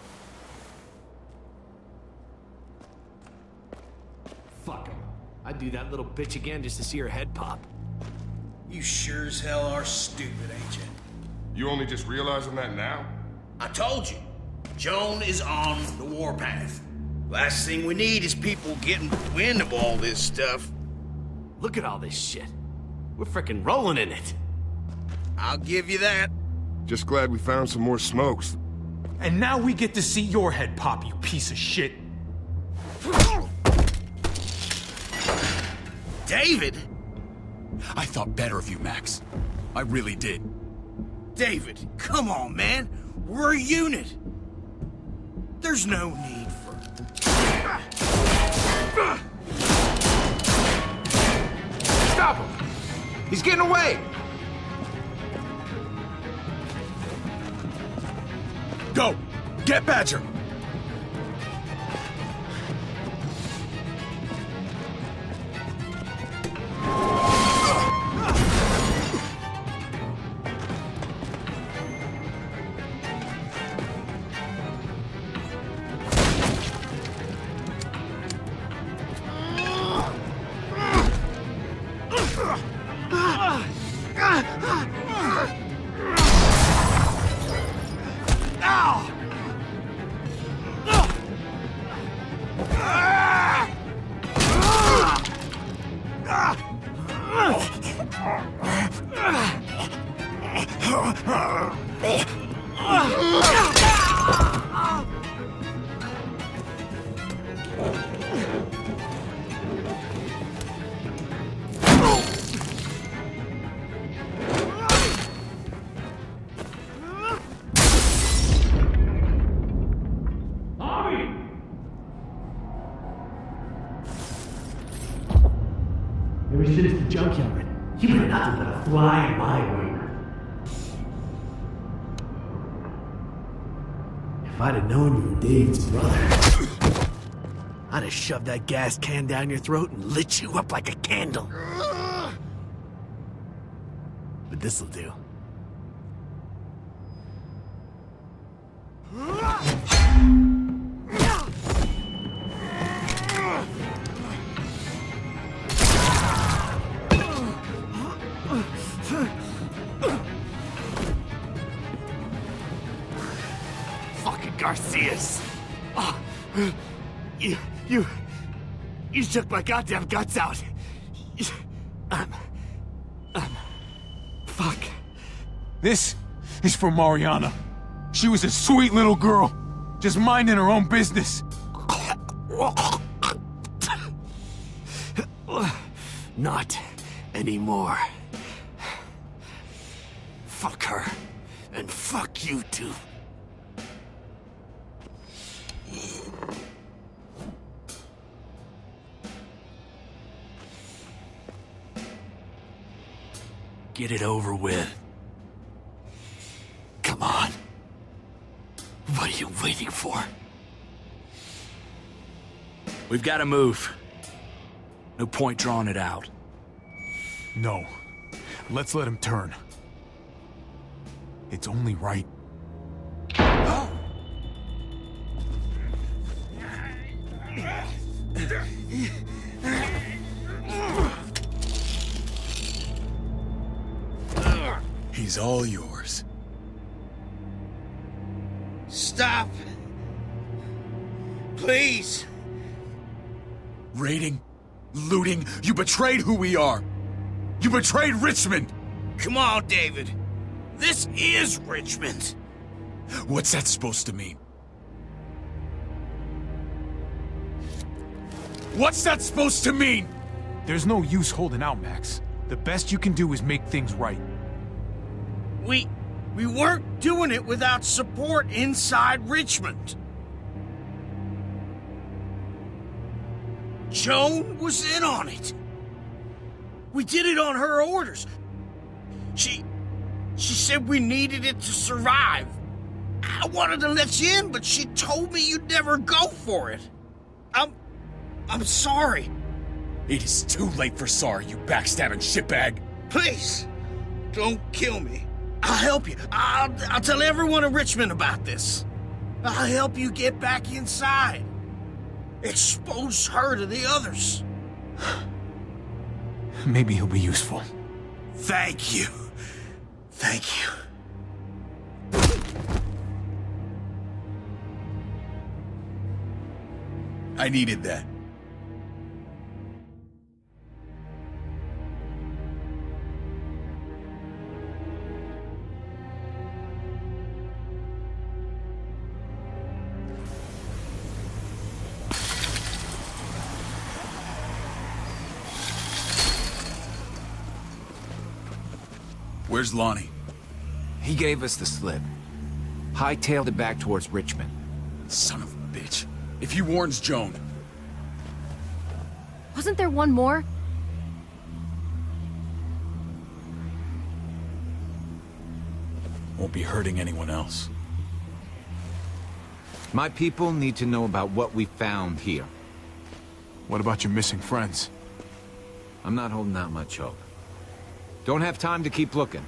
Fuck him. I'd do that little bitch again just to see her head pop. You sure as hell are stupid, ain't you? You only just realizing that now? I told you. Joan is on the warpath. Last thing we need is people getting wind of all this stuff. Look at all this shit. We're frickin' rolling in it. I'll give you that. Just glad we found some more smokes. And now we get to see your head pop, you piece of shit. David? I thought better of you, Max. I really did. David, come on, man. We're a unit. There's no need for... Stop him! He's getting away! Go! Get Badger! Ever since the junkyard, you've been nothing but a fly in my wing. If I'd have known you were Dave's brother, I'd have shoved that gas can down your throat and lit you up like a candle. But this'll do. Fucking Garcias. Oh, you took my goddamn guts out. Fuck. This is for Mariana. She was a sweet little girl, just minding her own business. Not anymore. Fuck her, and fuck you too. Get it over with. Come on. What are you waiting for? We've got to move. No point drawing it out. No. Let's let him turn. It's only right. He's all yours. Stop. Please. Raiding, looting, you betrayed who we are. You betrayed Richmond. Come on, David. This is Richmond. What's that supposed to mean? What's that supposed to mean? There's no use holding out, Max. The best you can do is make things right. We weren't doing it without support inside Richmond. Joan was in on it. We did it on her orders. She said we needed it to survive. I wanted to let you in, but she told me you'd never go for it. I'm sorry. It is too late for sorry, you backstabbing shitbag. Please, don't kill me. I'll help you. I'll tell everyone in Richmond about this. I'll help you get back inside. Expose her to the others. Maybe he'll be useful. Thank you. Thank you. I needed that. Where's Lonnie? He gave us the slip. Hightailed it back towards Richmond. Son of a bitch. If he warns Joan... Wasn't there one more? Won't be hurting anyone else. My people need to know about what we found here. What about your missing friends? I'm not holding out much hope. Don't have time to keep looking.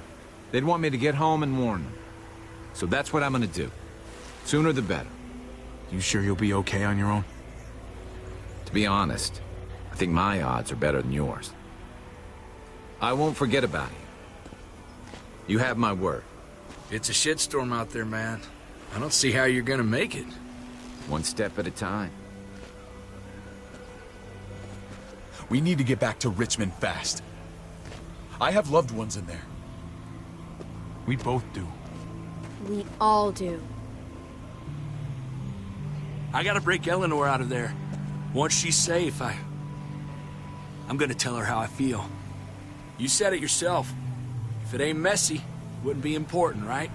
They'd want me to get home and warn them. So that's what I'm gonna do. Sooner the better. You sure you'll be okay on your own? To be honest, I think my odds are better than yours. I won't forget about you. You have my word. It's a shitstorm out there, man. I don't see how you're gonna make it. One step at a time. We need to get back to Richmond fast. I have loved ones in there. We both do. We all do. I gotta break Eleanor out of there. Once she's safe, I'm gonna tell her how I feel. You said it yourself. If it ain't messy, it wouldn't be important, right?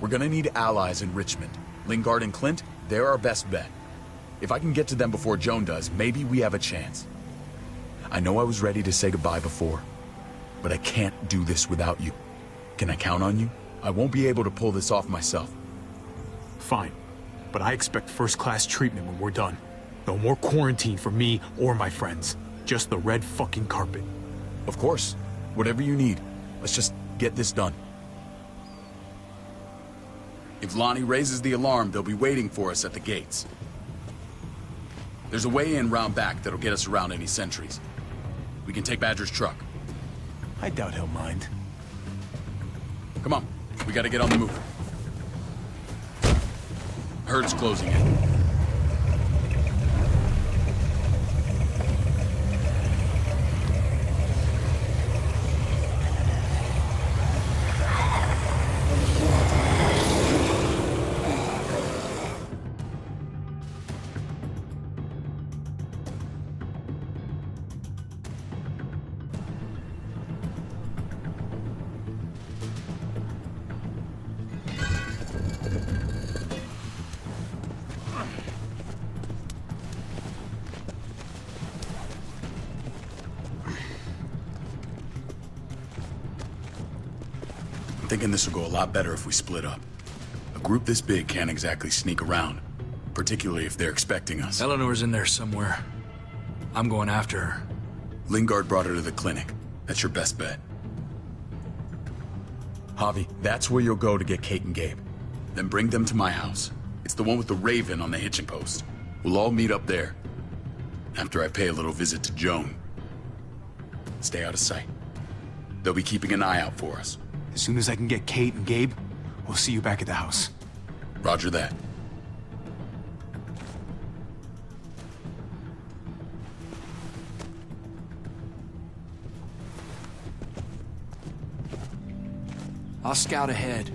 We're gonna need allies in Richmond. Lingard and Clint, they're our best bet. If I can get to them before Joan does, maybe we have a chance. I know I was ready to say goodbye before, but I can't do this without you. Can I count on you? I won't be able to pull this off myself. Fine. But I expect first-class treatment when we're done. No more quarantine for me or my friends. Just the red fucking carpet. Of course. Whatever you need. Let's just get this done. If Lonnie raises the alarm, they'll be waiting for us at the gates. There's a way in round back that'll get us around any sentries. We can take Badger's truck. I doubt he'll mind. Come on, we gotta get on the move. Herd's closing in. I'm thinking this will go a lot better if we split up. A group this big can't exactly sneak around, particularly if they're expecting us. Eleanor's in there somewhere. I'm going after her. Lingard brought her to the clinic. That's your best bet. Javi, that's where you'll go to get Kate and Gabe. Then bring them to my house. It's the one with the Raven on the hitching post. We'll all meet up there. After I pay a little visit to Joan. Stay out of sight. They'll be keeping an eye out for us. As soon as I can get Kate and Gabe, we'll see you back at the house. Roger that. I'll scout ahead.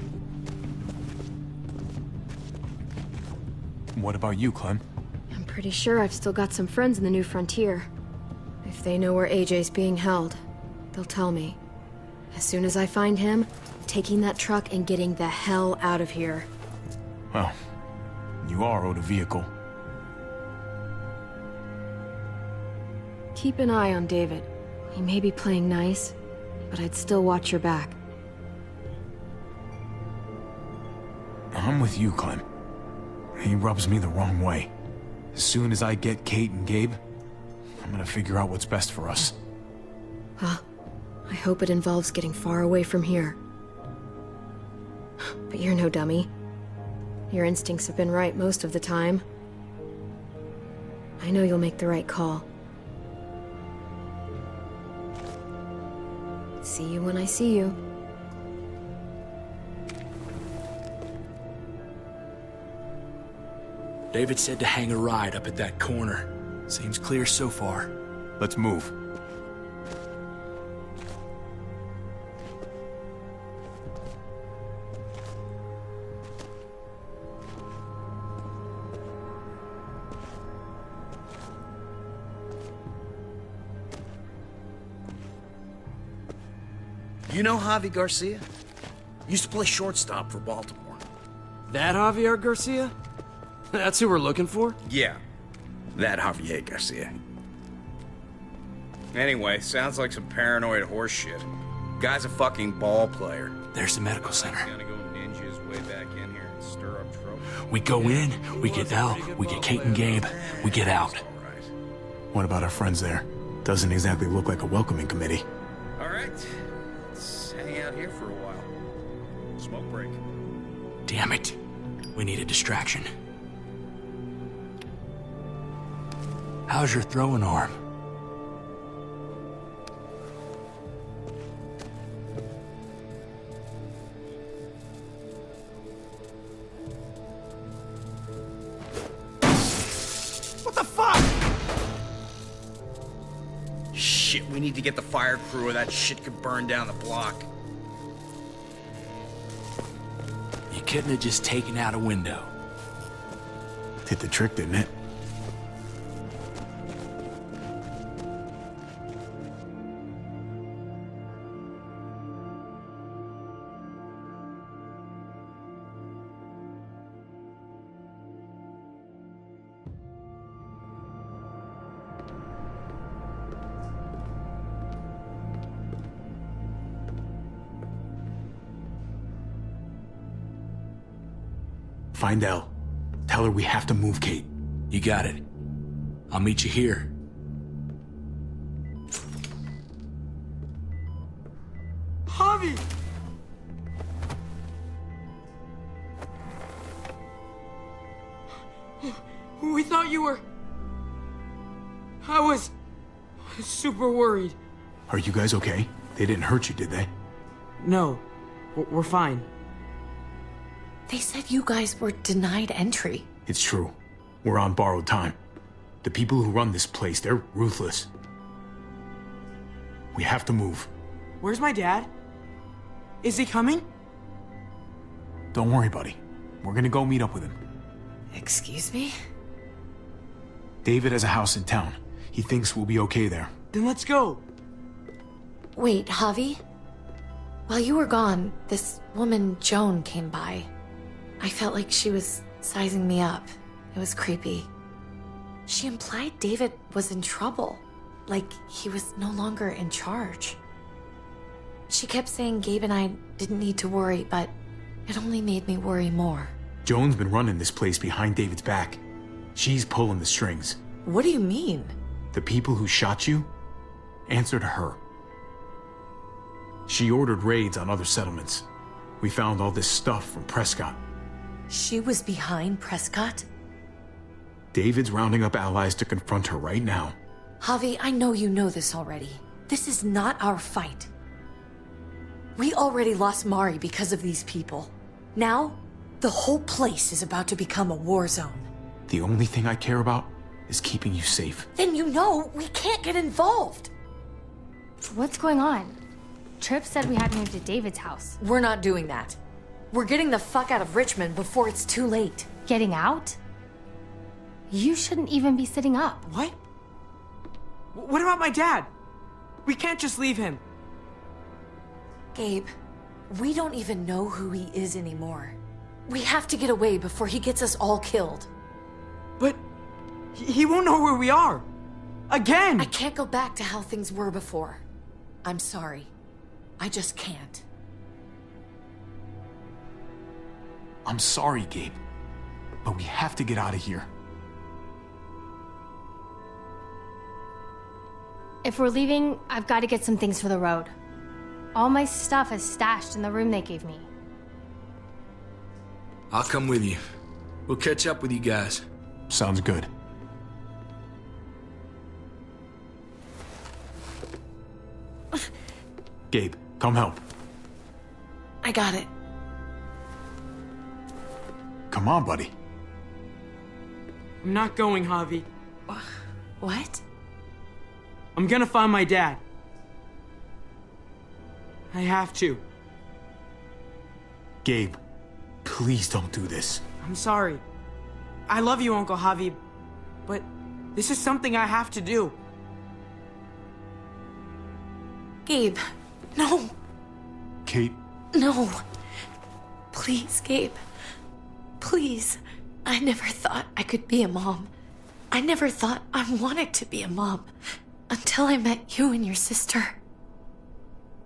What about you, Clem? I'm pretty sure I've still got some friends in the New Frontier. I If they know where AJ's being held, they'll tell me. As soon as I find him, taking that truck and getting the hell out of here. Well, you are owed a vehicle. Keep an eye on David. He may be playing nice, but I'd still watch your back. I'm with you, Clem. He rubs me the wrong way. As soon as I get Kate and Gabe, I'm gonna figure out what's best for us. Well, I hope it involves getting far away from here. But you're no dummy. Your instincts have been right most of the time. I know you'll make the right call. See you when I see you. David said to hang a ride up at that corner. Seems clear so far. Let's move. You know Javi Garcia? Used to play shortstop for Baltimore. That Javier Garcia? That's who we're looking for? Yeah, that Javier Garcia. Anyway, sounds like some paranoid horse shit. Guy's a fucking ball player. There's the medical center. He's gonna go ninja his way back in here and stir up trouble. We go in, we get Elle, we get Kate and Gabe, we get out. What about our friends there? Doesn't exactly look like a welcoming committee. All right, let's hang out here for a while. Smoke break. Damn it. We need a distraction. How's your throwing arm? What the fuck? Shit, we need to get the fire crew or that shit could burn down the block. You couldn't have just taken out a window. Did the trick, didn't it? Find Elle. Tell her we have to move Kate. You got it. I'll meet you here. Javi! We thought you were... I was super worried. Are you guys okay? They didn't hurt you, did they? No, we're fine. They said you guys were denied entry. It's true. We're on borrowed time. The people who run this place, they're ruthless. We have to move. Where's my dad? Is he coming? Don't worry, buddy. We're gonna go meet up with him. Excuse me? David has a house in town. He thinks we'll be okay there. Then let's go. Wait, Javi? While you were gone, this woman, Joan, came by. I felt like she was sizing me up. It was creepy. She implied David was in trouble. Like he was no longer in charge. She kept saying Gabe and I didn't need to worry, but it only made me worry more. Joan's been running this place behind David's back. She's pulling the strings. What do you mean? The people who shot you answer to her. She ordered raids on other settlements. We found all this stuff from Prescott. She was behind Prescott? David's rounding up allies to confront her right now. Javi, I know you know this already. This is not our fight. We already lost Mari because of these people. Now, the whole place is about to become a war zone. The only thing I care about is keeping you safe. Then you know we can't get involved. What's going on? Tripp said we had to move to David's house. We're not doing that. We're getting the fuck out of Richmond before it's too late. Getting out? You shouldn't even be sitting up. What? What about my dad? We can't just leave him. Gabe, we don't even know who he is anymore. We have to get away before he gets us all killed. But he won't know where we are. Again! I can't go back to how things were before. I'm sorry. I just can't. I'm sorry, Gabe. But we have to get out of here. If we're leaving, I've got to get some things for the road. All my stuff is stashed in the room they gave me. I'll come with you. We'll catch up with you guys. Sounds good. Gabe, come help. I got it. Come on, buddy. I'm not going, Javi. What? I'm gonna find my dad. I have to. Gabe, please don't do this. I'm sorry. I love you, Uncle Javi, but this is something I have to do. Gabe, no. Kate. No. Please, Gabe. Please. I never thought I could be a mom. I never thought I wanted to be a mom. Until I met you and your sister.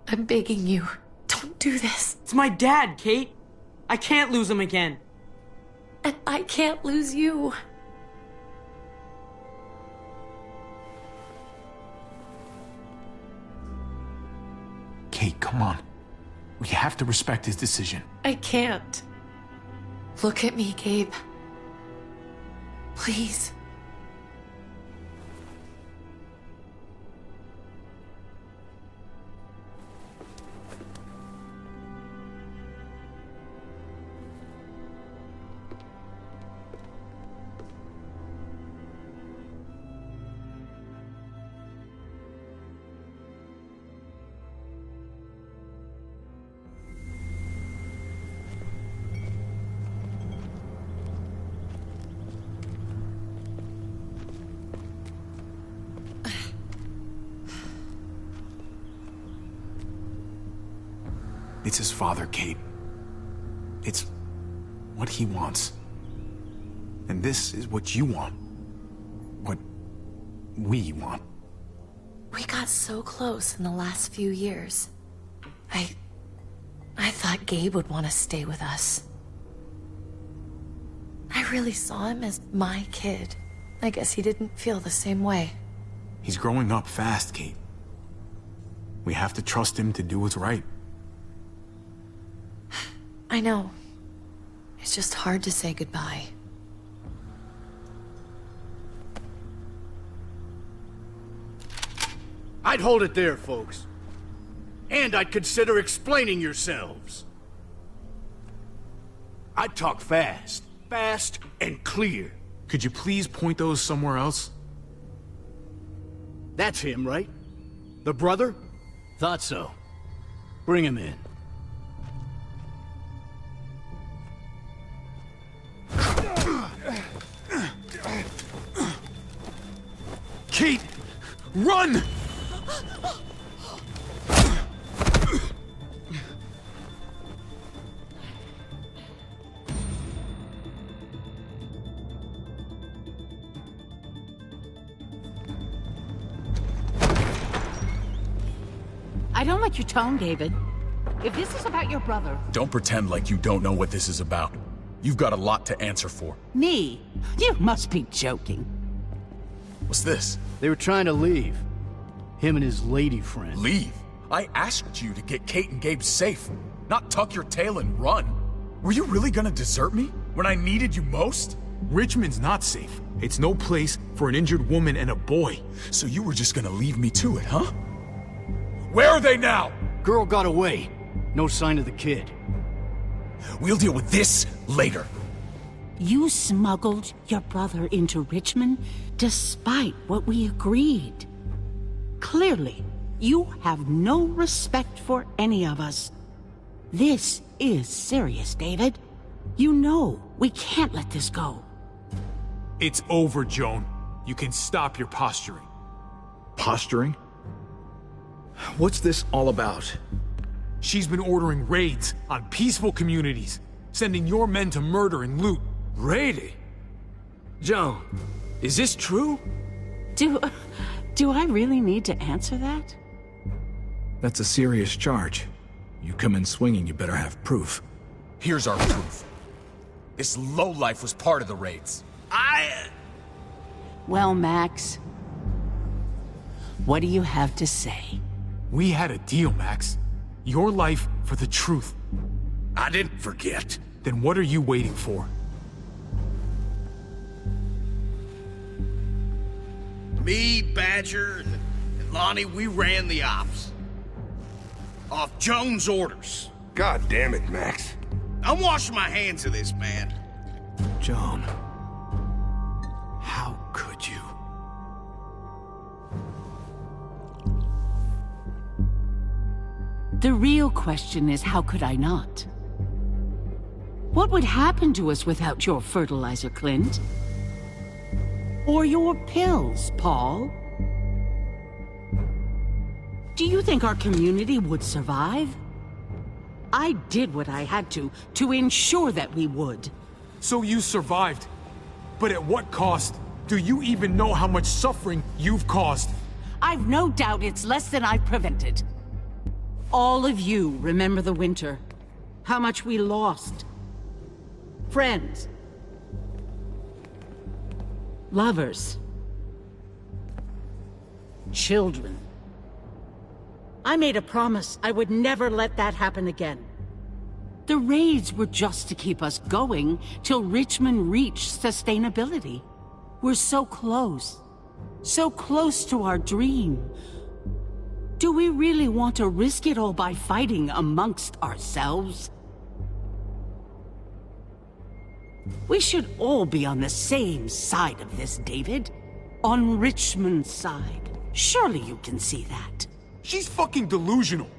I'm begging you, don't do this. It's my dad, Kate. I can't lose him again. And I can't lose you. Kate, come on. We have to respect his decision. I can't. Look at me, Gabe. Please. It's his father, Kate. It's what he wants. And this is what you want. What we want. We got so close in the last few years. I thought Gabe would want to stay with us. I really saw him as my kid. I guess he didn't feel the same way. He's growing up fast, Kate. We have to trust him to do what's right. I know. It's just hard to say goodbye. I'd hold it there, folks. And I'd consider explaining yourselves. I'd talk fast. Fast and clear. Could you please point those somewhere else? That's him, right? The brother? Thought so. Bring him in. Kate! Run! I don't like your tone, David. If this is about your brother... Don't pretend like you don't know what this is about. You've got a lot to answer for. Me? You must be joking. What's this? They were trying to leave. Him and his lady friend. Leave? I asked you to get Kate and Gabe safe, not tuck your tail and run. Were you really gonna desert me when I needed you most? Richmond's not safe. It's no place for an injured woman and a boy. So you were just gonna leave me to it, huh? Where are they now? Girl got away. No sign of the kid. We'll deal with this later. You smuggled your brother into Richmond despite what we agreed. Clearly, you have no respect for any of us. This is serious, David. You know we can't let this go. It's over, Joan. You can stop your posturing. Posturing? What's this all about? She's been ordering raids on peaceful communities, sending your men to murder and loot. Raiding? Joan, is this true? Do I really need to answer that? That's a serious charge. You come in swinging, you better have proof. Here's our proof. This lowlife was part of the raids. Well, Max, what do you have to say? We had a deal, Max. Your life for the truth. I didn't forget. Then what are you waiting for? Me, Badger, and Lonnie, we ran the ops. Off Joan's orders. God damn it, Max. I'm washing my hands of this, man. Joan. How could you? The real question is, how could I not? What would happen to us without your fertilizer, Clint? Or your pills, Paul? Do you think our community would survive? I did what I had to ensure that we would. So you survived. But at what cost? Do you even know how much suffering you've caused? I've no doubt it's less than I've prevented. All of you remember the winter. How much we lost. Friends. Lovers. Children. I made a promise I would never let that happen again. The raids were just to keep us going till Richmond reached sustainability. We're so close to our dream. Do we really want to risk it all by fighting amongst ourselves? We should all be on the same side of this, David. On Richmond's side. Surely you can see that. She's fucking delusional.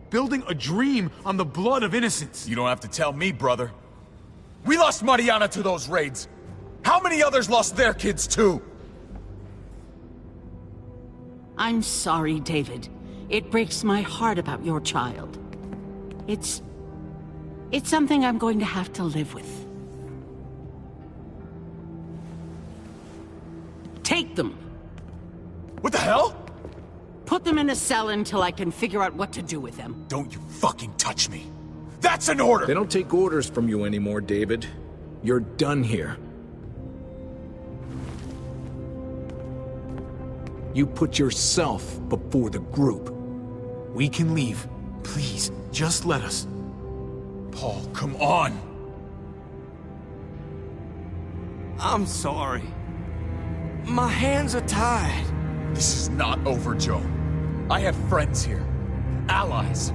Building a dream on the blood of innocents. You don't have to tell me, brother. We lost Mariana to those raids. How many others lost their kids too? I'm sorry, David. It breaks my heart about your child. It's something I'm going to have to live with. Take them. What the hell? Put them in a cell until I can figure out what to do with them. Don't you fucking touch me. That's an order! They don't take orders from you anymore, David. You're done here. You put yourself before the group. We can leave. Please, just let us. Paul, come on! I'm sorry. My hands are tied. This is not over, Joe. I have friends here. Allies.